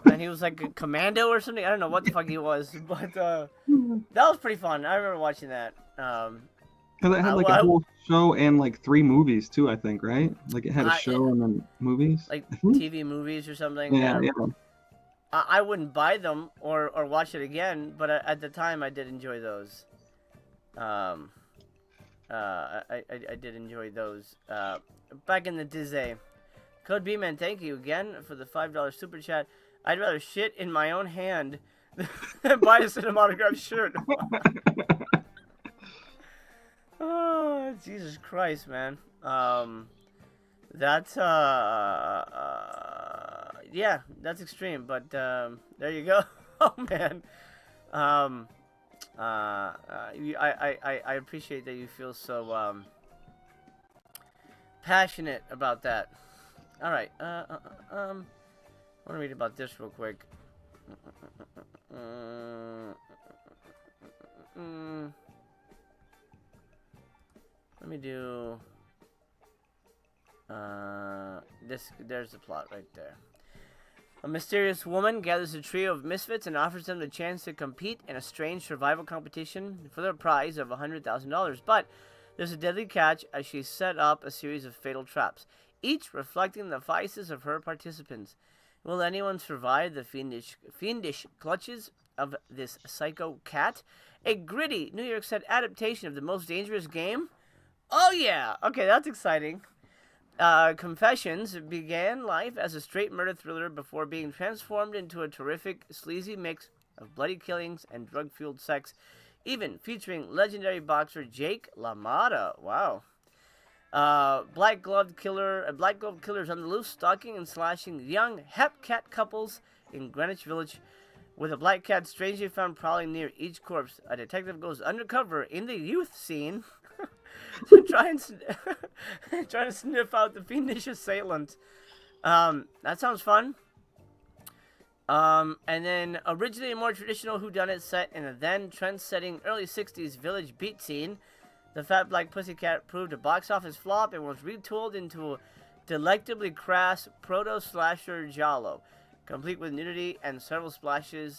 And he was like a commando or something. I don't know what the fuck he was, but that was pretty fun. I remember watching that. Because it had like a whole show and like 3 movies too, I think, right? Like it had a show and then movies. Like TV movies or something. Yeah. I wouldn't buy them or watch it again, but at the time I did enjoy those. I did enjoy those. Back in the Disney. Code B-Man, thank you again for the $5 super chat. I'd rather shit in my own hand than buy a cinematograph shirt. Oh, Jesus Christ, man. That's yeah, that's extreme, but there you go. Oh man. I appreciate that you feel so passionate about that. All right. I want to read about this real quick. Let me do this. There's the plot right there. A mysterious woman gathers a trio of misfits and offers them the chance to compete in a strange survival competition for the prize of $100,000. But there's a deadly catch as she set up a series of fatal traps, each reflecting the vices of her participants. Will anyone survive the fiendish clutches of this psycho cat? A gritty New York set adaptation of The Most Dangerous Game? Oh yeah! Okay, that's exciting. Confessions began life as a straight murder thriller before being transformed into a terrific, sleazy mix of bloody killings and drug-fueled sex, even featuring legendary boxer Jake LaMotta. Wow. Black glove killers on the loose, stalking and slashing young hep cat couples in Greenwich Village. With a black cat strangely found prowling near each corpse, a detective goes undercover in the youth scene to try to sniff out the fiendish assailant. That sounds fun. And then originally a more traditional whodunit set in a then trend-setting early 60s village beat scene, The Fat Black Pussycat proved a box office flop and was retooled into a delectably crass proto-slasher giallo, complete with nudity and several splashy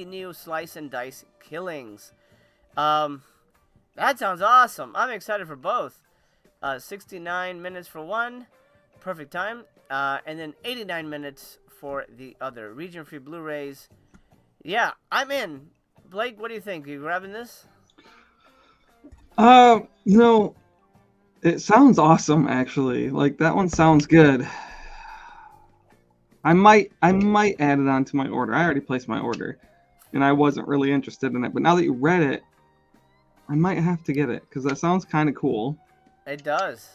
new slice and dice killings. That sounds awesome. I'm excited for both. 69 minutes for one, perfect time, and then 89 minutes for the other. Region-free Blu-rays. Yeah, I'm in. Blake, what do you think? Are you grabbing this? You know, it sounds awesome actually. Like that one sounds good. I might add it onto my order. I already placed my order, and I wasn't really interested in it. But now that you read it, I might have to get it because that sounds kind of cool. It does.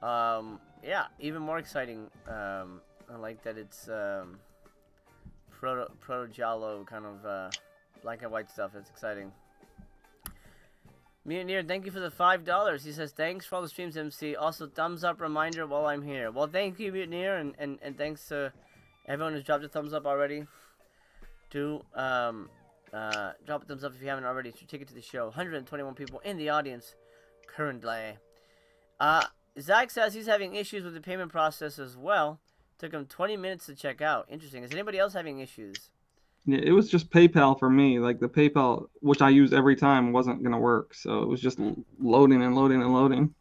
Yeah, even more exciting. I like that it's proto giallo kind of black and white stuff. It's exciting. Mutineer, thank you for the $5. He says, thanks for all the streams, MC. Also, thumbs up reminder while I'm here. Well, thank you, Mutineer, and thanks to everyone who's dropped a thumbs up already. Do drop a thumbs up if you haven't already. It's your ticket to the show. 121 people in the audience currently. Zach says he's having issues with the payment process as well. Took him 20 minutes to check out. Interesting. Is anybody else having issues? Yeah, it was just PayPal for me. Like the PayPal, which I use every time, wasn't gonna work. So it was just loading and loading and loading.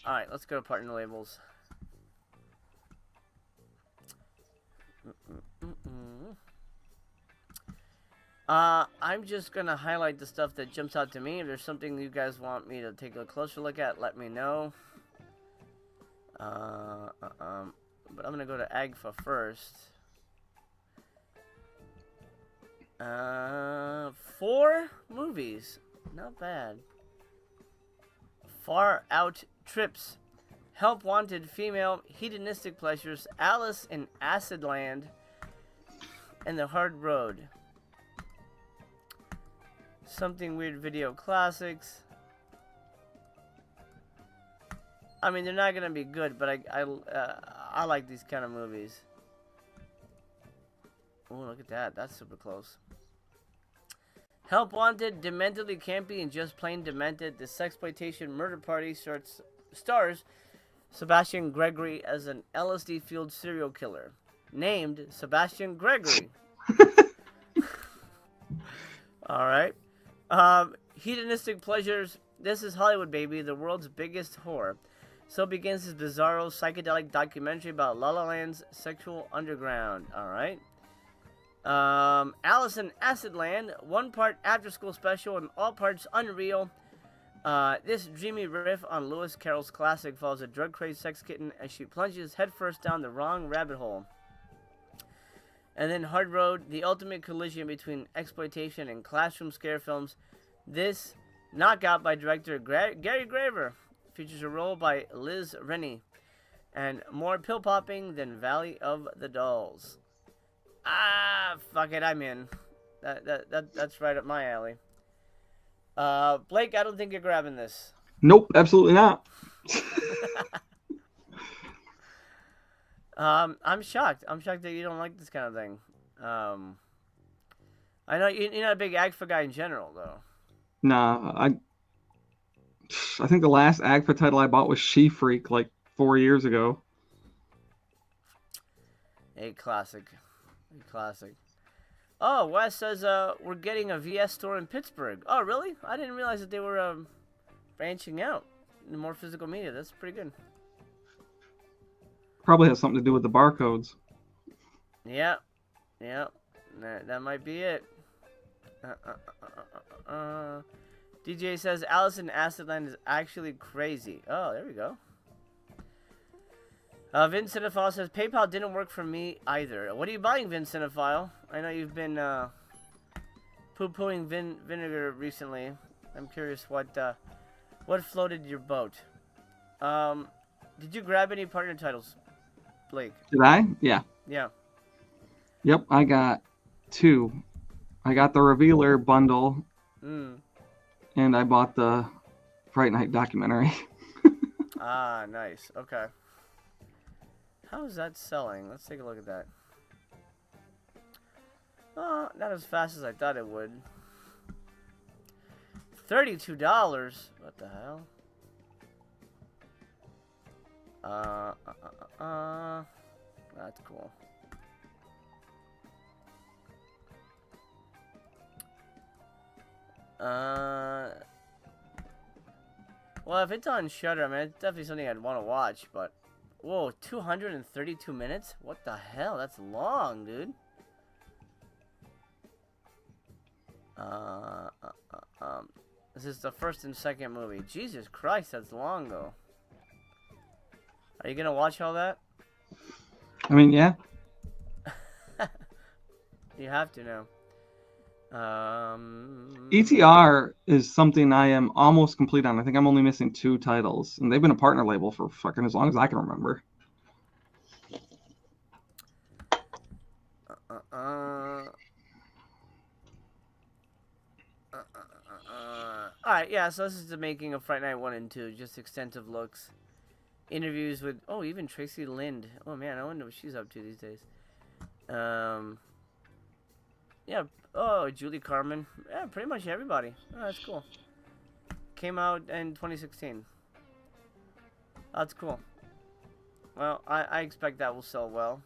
All right, let's go to partner labels. I'm just gonna highlight the stuff that jumps out to me. If there's something you guys want me to take a closer look at, let me know. But I'm gonna go to Agfa first. 4 movies, not bad. Far Out Trips, Help Wanted Female Hedonistic Pleasures, Alice in Acid Land, and The Hard Road. Something Weird Video Classics. I mean, they're not gonna be good, but I like these kind of movies. Oh, look at that! That's super close. Help Wanted, dementedly campy and just plain demented. The sexploitation murder party stars Sebastian Gregory as an LSD-fueled serial killer. named Sebastian Gregory. All right. Hedonistic pleasures. This is Hollywood, baby, the world's biggest whore. So begins his bizarro psychedelic documentary about La La Land's sexual underground. All right. Alice in Acidland, one part after-school special and all parts unreal. This dreamy riff on Lewis Carroll's classic follows a drug-crazed sex kitten as she plunges headfirst down the wrong rabbit hole. And then Hard Road, the ultimate collision between exploitation and classroom scare films. This, knockout by director Gary Graver, features a role by Liz Rennie. And more pill-popping than Valley of the Dolls. Ah, fuck it, I'm in. That's right up my alley. Blake, I don't think you're grabbing this. Nope, absolutely not. I'm shocked. I'm shocked that you don't like this kind of thing. I know you're not a big AGFA guy in general, though. Nah, I think the last AGFA title I bought was She Freak like 4 years ago. A classic. A classic. Oh, Wes says we're getting a VS store in Pittsburgh. Oh, really? I didn't realize that they were branching out into more physical media. That's pretty good. Probably has something to do with the barcodes. Yeah. Yeah. That might be it. DJ says Alice in Acidland is actually crazy. Oh, there we go. Vin Cinephile says PayPal didn't work for me either. What are you buying, Vin Cinephile? I know you've been poo-pooing Vinegar recently. I'm curious what floated your boat. Did you grab any partner titles, Blake? Did I? Yeah. Yeah. Yep, I got 2. I got the Revealer bundle, and I bought the Fright Night documentary. Ah, nice. Okay. How is that selling? Let's take a look at that. Not as fast as I thought it would. $32? What the hell? That's cool. Well, if it's on Shudder, I mean, it's definitely something I'd want to watch, but... Whoa, 232 minutes? What the hell? That's long, dude. This is the first and second movie. Jesus Christ, that's long, though. Are you gonna watch all that? I mean, yeah. You have to now. ETR is something I am almost complete on. I think I'm only missing 2 titles, and they've been a partner label for fucking as long as I can remember. Alright, yeah, so this is the making of Fright Night 1 and 2. Just extensive looks. Interviews with, even Tracy Lind. Oh man, I wonder what she's up to these days. Yeah, Julie Carmen. Yeah, pretty much everybody. Oh, that's cool. Came out in 2016. That's cool. Well, I expect that will sell well.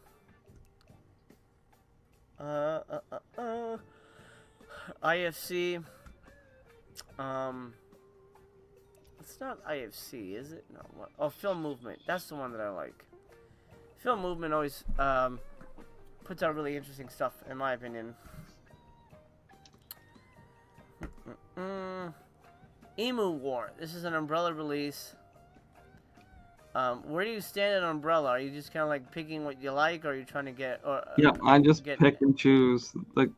IFC. It's not IFC, is it? No. What? Oh, Film Movement. That's the one that I like. Film Movement always puts out really interesting stuff, in my opinion. Emu War. This is an Umbrella release. Where do you stand on Umbrella? Are you just kind of like picking what you like, or are you trying to get? Yeah, I just pick and choose. Like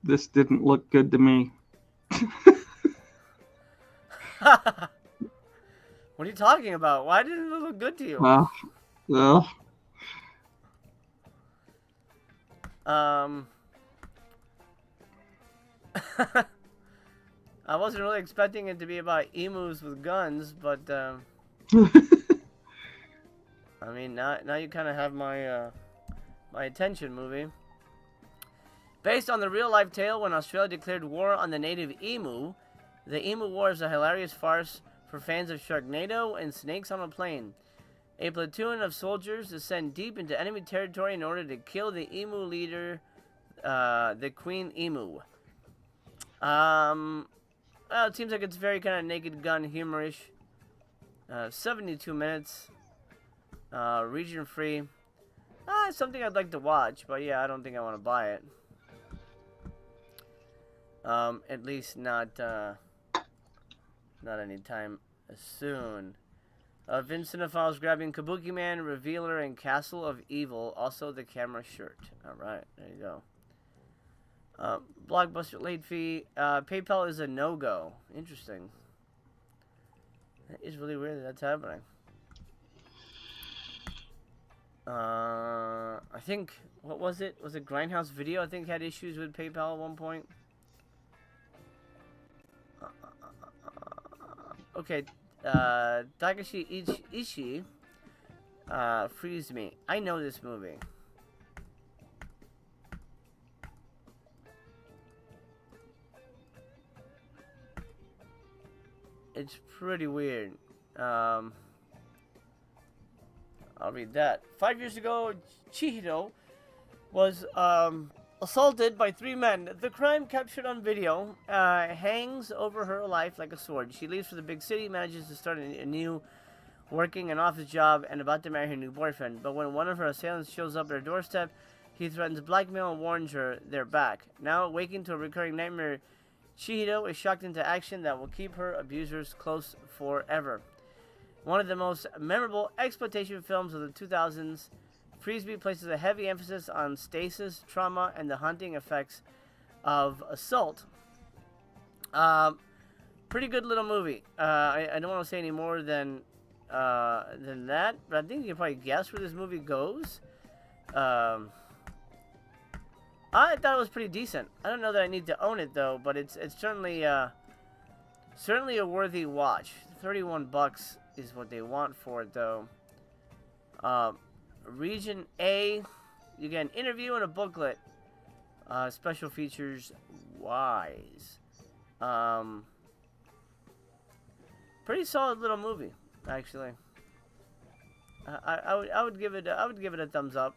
this didn't look good to me. What are you talking about? Why didn't it look good to you? Well. I wasn't really expecting it to be about emus with guns, but I mean, now you kind of have my my attention, movie. Based on the real-life tale when Australia declared war on the native emu, the Emu War is a hilarious farce for fans of Sharknado and Snakes on a Plane. A platoon of soldiers descend deep into enemy territory in order to kill the emu leader, the Queen Emu. Well, it seems like it's very kind of Naked Gun humorish. 72 minutes. Region free. It's something I'd like to watch, but yeah, I don't think I want to buy it. At least not anytime soon. Vincentophiles grabbing Kabuki Man, Revealer, and Castle of Evil. Also the camera shirt. Alright, there you go. Blockbuster late fee. PayPal is a no-go. Interesting. That is really weird that that's happening. I think, what was it? Was it Grindhouse Video? I think had issues with PayPal at one point. Okay, Takashi Ishii, Freeze Me. I know this movie. It's pretty weird. I'll read that. 5 years ago, Chihiro was assaulted by 3 men. The crime, captured on video, hangs over her life like a sword. She leaves for the big city, manages to start a new working an office job, and about to marry her new boyfriend. But when one of her assailants shows up at her doorstep, he threatens blackmail and warns her they're back. Now, awakened to a recurring nightmare, Chihiro is shocked into action that will keep her abusers close forever. One of the most memorable exploitation films of the 2000s, Freeze-Me places a heavy emphasis on stasis, trauma, and the haunting effects of assault. Pretty good little movie. I don't want to say any more than that, but I think you can probably guess where this movie goes. I thought it was pretty decent. I don't know that I need to own it though, but it's certainly a worthy watch. $31 is what they want for it though. Region A, you get an interview and a booklet. Special features wise. Pretty solid little movie, actually. I would give it a thumbs up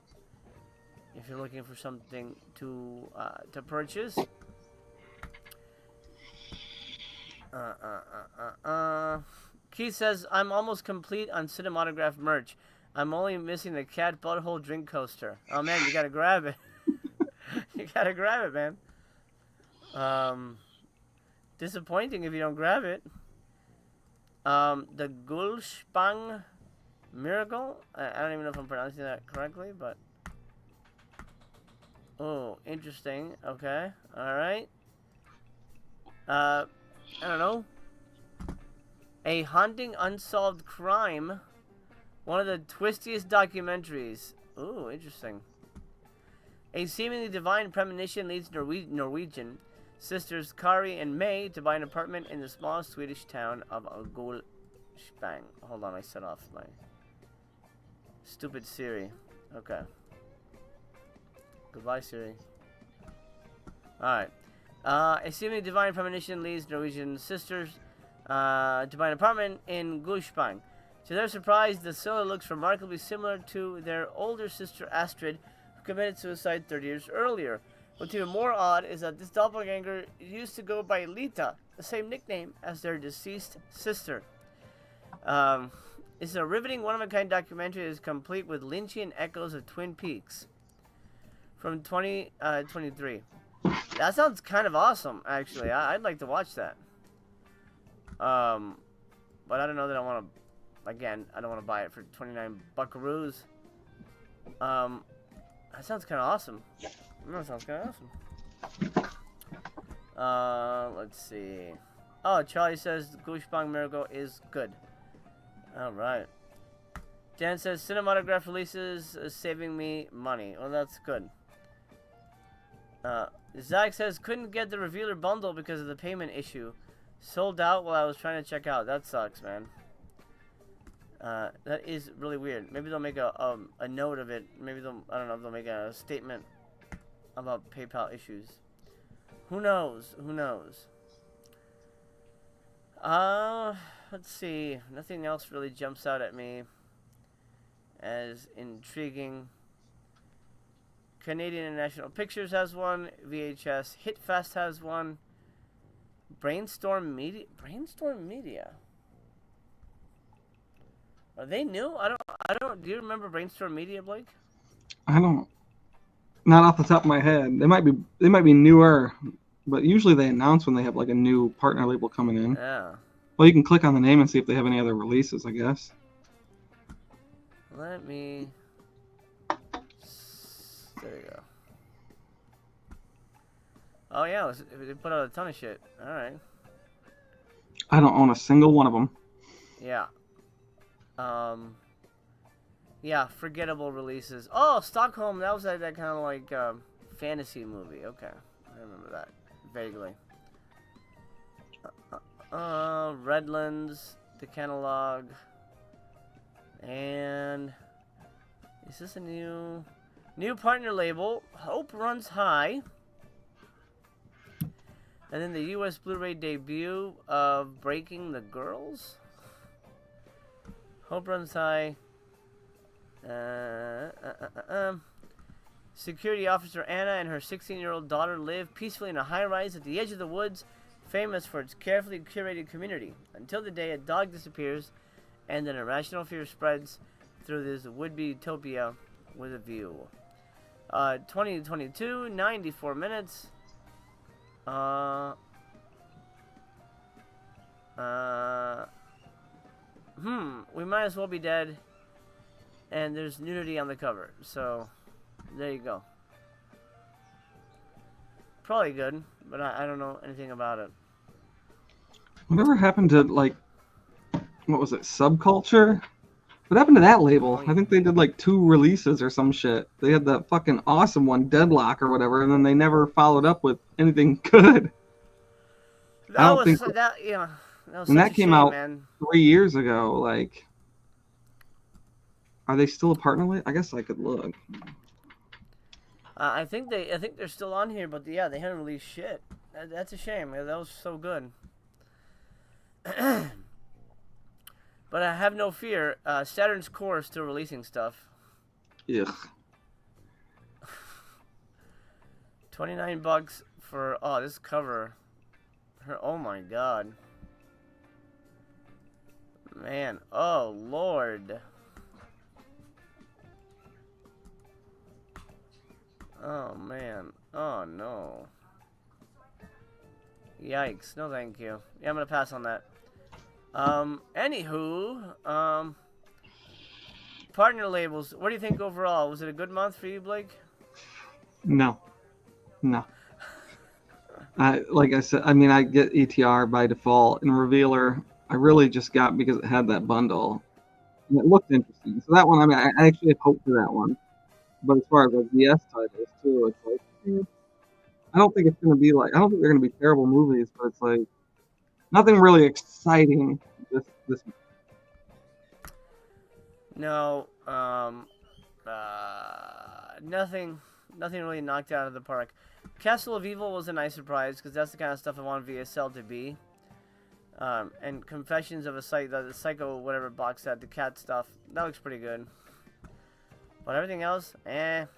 if you're looking for something to purchase. Keith says, I'm almost complete on Cinematograph merch. I'm only missing the cat butthole drink coaster. Oh man, you gotta grab it. You gotta grab it, man. Disappointing if you don't grab it. The Gulspang Miracle. I don't even know if I'm pronouncing that correctly, but oh, interesting. Okay, all right. I don't know. A haunting unsolved crime. One of the twistiest documentaries. Ooh, interesting. A seemingly divine premonition leads Norwegian sisters Kari and May to buy an apartment in the small Swedish town of Gulspang. Hold on, I set off my stupid Siri. Okay. Goodbye, Siri. Alright. A seemingly divine premonition leads Norwegian sisters to buy an apartment in Gulspang. To their surprise, the seller looks remarkably similar to their older sister Astrid, who committed suicide 30 years earlier. What's even more odd is that this doppelganger used to go by Lita, the same nickname as their deceased sister. It's a riveting, one-of-a-kind documentary that is complete with Lynchian echoes of Twin Peaks from 2023. That sounds kind of awesome, actually. I'd like to watch that. But I don't know that I want to. Again, I don't want to buy it for 29 buckaroos. That sounds kind of awesome. That sounds kind of awesome. Let's see. Oh, Charlie says Gulspang Miracle is good. Alright. Dan says Cinematograph releases is saving me money. Well, that's good. Zach says couldn't get the Revealer bundle because of the payment issue. Sold out while I was trying to check out. That sucks, man. That is really weird. Maybe they'll make a note of it. Maybe they'll, I don't know if they'll make a statement about PayPal issues. Who knows? Who knows? Let's see. Nothing else really jumps out at me. as intriguing. Canadian International Pictures has one. VHS Hitfest has one. Brainstorm Media. Brainstorm Media. Are they new? I don't. Do you remember Brainstorm Media, Blake? I don't. Not off the top of my head. They might be newer, but usually they announce when they have like a new partner label coming in. Yeah. Well, you can click on the name and see if they have any other releases, I guess. Let me. There you go. Oh yeah, they put out a ton of shit. All right. I don't own a single one of them. Yeah. Yeah, forgettable releases. Oh, Stockholm. That was that kind of like fantasy movie. Okay, I remember that vaguely. Redlands, the catalog, and is this a new partner label? Hope Runs High. And then the U.S. Blu-ray debut of Breaking the Girls. Hope Runs High. Security officer Anna and her 16-year-old daughter live peacefully in a high-rise at the edge of the woods, famous for its carefully curated community, until the day a dog disappears and an irrational fear spreads through this would-be utopia with a view. 2022, 94 minutes. We might as well be dead. And there's nudity on the cover. So, there you go. Probably good, but I don't know anything about it. Whatever happened to, like, what was it, Subculture? What happened to that label? I think they did like 2 releases or some shit. They had that fucking awesome one, Deadlock or whatever, and then they never followed up with anything good. That was such a came shame, out man. 3 years ago. Like, are they still a partner label? I guess I could look. I think they're still on here, but yeah, they haven't released shit. That's a shame. That was so good. But I have no fear. Saturn's Core is still releasing stuff. Ugh. $29 for this cover. Oh my god. Man, oh lord. Oh man. Oh no. Yikes. No thank you. Yeah, I'm gonna pass on that. Anywho, partner labels. What do you think overall? Was it a good month for you, Blake? No. Like I said, I mean, I get ETR by default, and Revealer I really just got because it had that bundle. And it looked interesting. So that one, I mean, I actually have hope for that one. But as far as like VS titles too, it's like, I don't think it's going to be like, I don't think they're going to be terrible movies, but it's like, nothing really exciting this. No, nothing really knocked out of the park. Castle of Evil was a nice surprise because that's the kind of stuff I want VSL to be. And Confessions of a the Psycho whatever box set, the cat stuff, that looks pretty good. But everything else, kind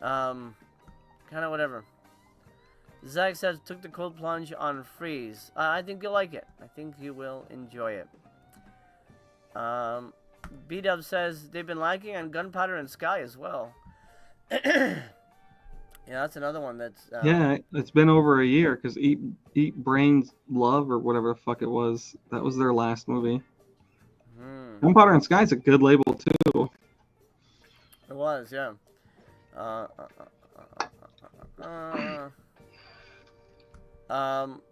of whatever. Zach says, took the cold plunge on Freeze. I think you'll like it. I think you will enjoy it. B-Dub says, they've been lacking on Gunpowder and Sky as well. Yeah, that's another one that's... yeah, it's been over a year, because Eat Brains Love, or whatever the fuck it was, that was their last movie. Gunpowder and Sky is a good label, too. It was, yeah.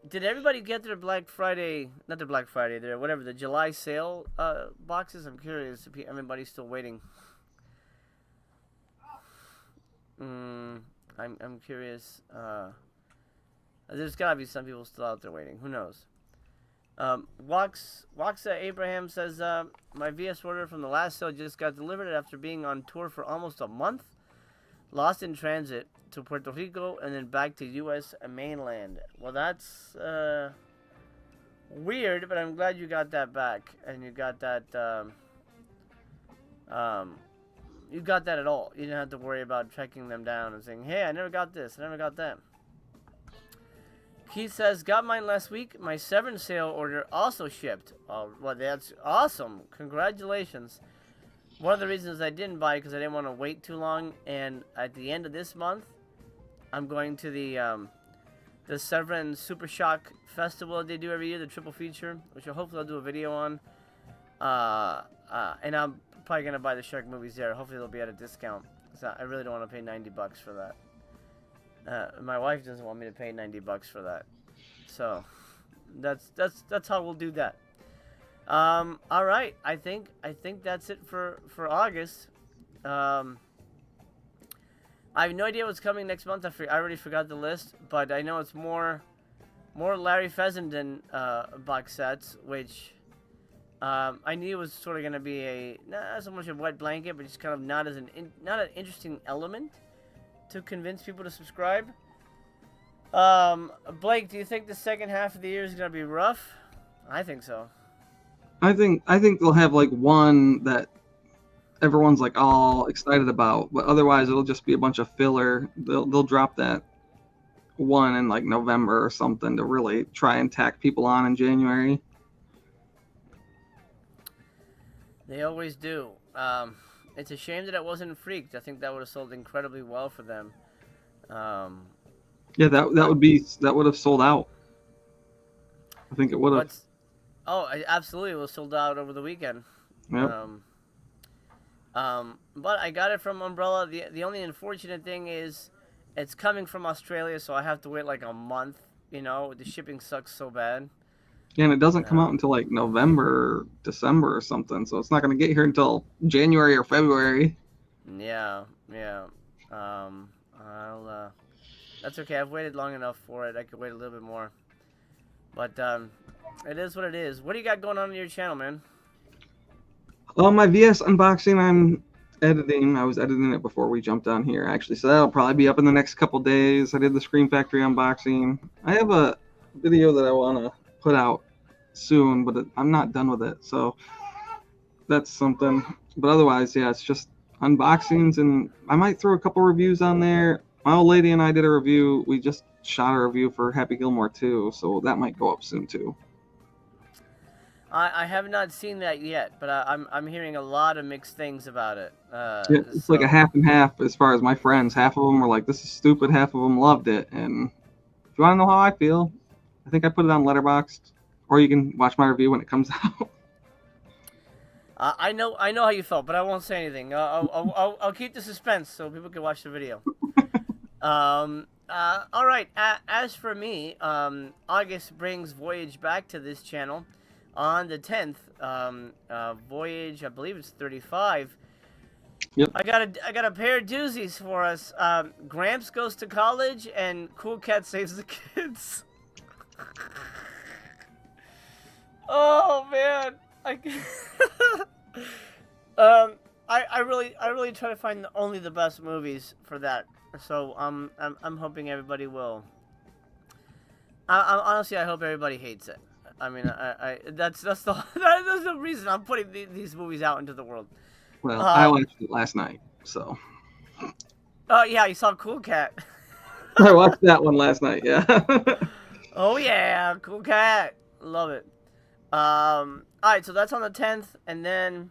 Did everybody get their Black Friday, not their Black Friday, their whatever, the July sale boxes? I'm curious if everybody's still waiting. I'm curious. There's gotta be some people still out there waiting. Who knows? Waxa Abraham says, my VS order from the last sale just got delivered after being on tour for almost a month. Lost in transit to Puerto Rico and then back to U.S. mainland. Well, that's weird, but I'm glad you got that back and you got that You got that at all. You didn't have to worry about tracking them down and saying, hey, I never got this, I never got that. Keith says, got mine last week. My Severance Sale order also shipped. Oh, well, that's awesome. Congratulations. One of the reasons I didn't buy it because I didn't want to wait too long. And at the end of this month, I'm going to the Severance Super Shock Festival they do every year, the triple feature, which hopefully I'll do a video on. And I'm probably going to buy the shark movies there. Hopefully they'll be at a discount. So I really don't want to pay $90 for that. My wife doesn't want me to pay $90 for that. So that's how we'll do that. All right. I think that's it for August. I have no idea what's coming next month. I already forgot the list, but I know it's more Larry Fessenden box sets, which I knew was sort of going to be not so much a wet blanket, but just kind of not an interesting element to convince people to subscribe. Blake, do you think the second half of the year is going to be rough? I think so. I think they'll have like one that everyone's like all excited about, but otherwise it'll just be a bunch of filler. They'll drop that one in like November or something to really try and tack people on in January. They always do. It's a shame that it wasn't Freaked. I think that would have sold incredibly well for them. Yeah, that would have sold out. I think it would have. Oh, absolutely, it was sold out over the weekend. Yep. But I got it from Umbrella. The only unfortunate thing is, it's coming from Australia, so I have to wait like a month. You know, the shipping sucks so bad. Yeah, and it doesn't come out until like November, December or something, so it's not going to get here until January or February. Yeah. That's okay. I've waited long enough for it. I could wait a little bit more. But it is what it is. What do you got going on your channel, man? My VS unboxing, I'm editing. I was editing it before we jumped on here, actually, so that'll probably be up in the next couple days. I did the Scream Factory unboxing. I have a video that I want to put out soon, but I'm not done with it, so that's something. But otherwise, yeah, it's just unboxings, and I might throw a couple reviews on there. My old lady and I did a review. We just shot a review for Happy Gilmore 2, so that might go up soon too. I have not seen that yet, but I'm hearing a lot of mixed things about it. Yeah, it's like a half and half as far as my friends. Half of them were like, "This is stupid." Half of them loved it. And if you want to know how I feel, I think I put it on Letterboxd, or you can watch my review when it comes out. I know how you felt, but I won't say anything. I'll keep the suspense so people can watch the video. All right. As for me, August brings Voyage back to this channel on the 10th. Voyage, I believe it's 35. Yep. I got a pair of doozies for us. Gramps goes to college and Cool Cat saves the kids. Oh man, I really try to find only the best movies for that. So I'm hoping everybody will. Honestly, I hope everybody hates it. I mean, that's the reason I'm putting these movies out into the world. Well, I watched it last night, so. Oh yeah, you saw Cool Cat. I watched that one last night. Yeah. Oh yeah, Cool Cat, love it. All right, so that's on the 10th, and then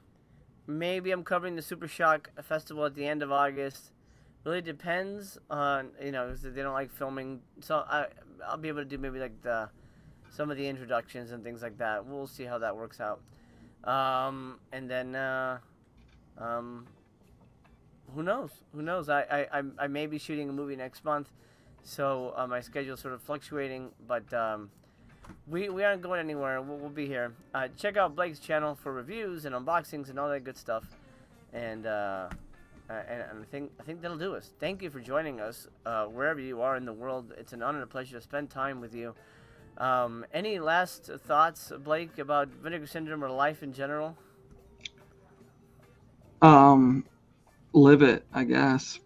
maybe I'm covering the Super Shock Festival at the end of August. Really depends on, you know, if they don't like filming, so I'll be able to do maybe like some of the introductions and things like that. We'll see how that works out. And then who knows? Who knows? I may be shooting a movie next month, so my schedule's sort of fluctuating, but we aren't going anywhere. We'll be here. Check out Blake's channel for reviews and unboxings and all that good stuff. And I think that'll do us. Thank you for joining us wherever you are in the world. It's an honor and a pleasure to spend time with you. Any last thoughts, Blake, about Vinegar Syndrome or life in general? Live it, I guess.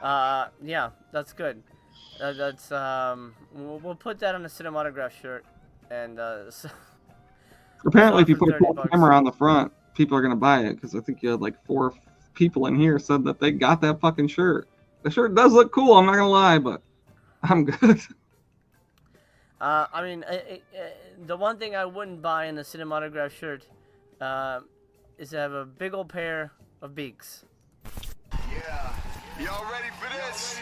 Yeah, that's good. That's we'll put that on a Cinematograph shirt, and Apparently, if you for put a 30 cool bucks. camera on the front, people are gonna buy it because I think you had like 4 people in here said that they got that fucking shirt. The shirt does look cool. I'm not gonna lie, but I'm good. I mean, the one thing I wouldn't buy in a cinematograph shirt is to have a big old pair of beaks. Yeah. Y'all ready for this?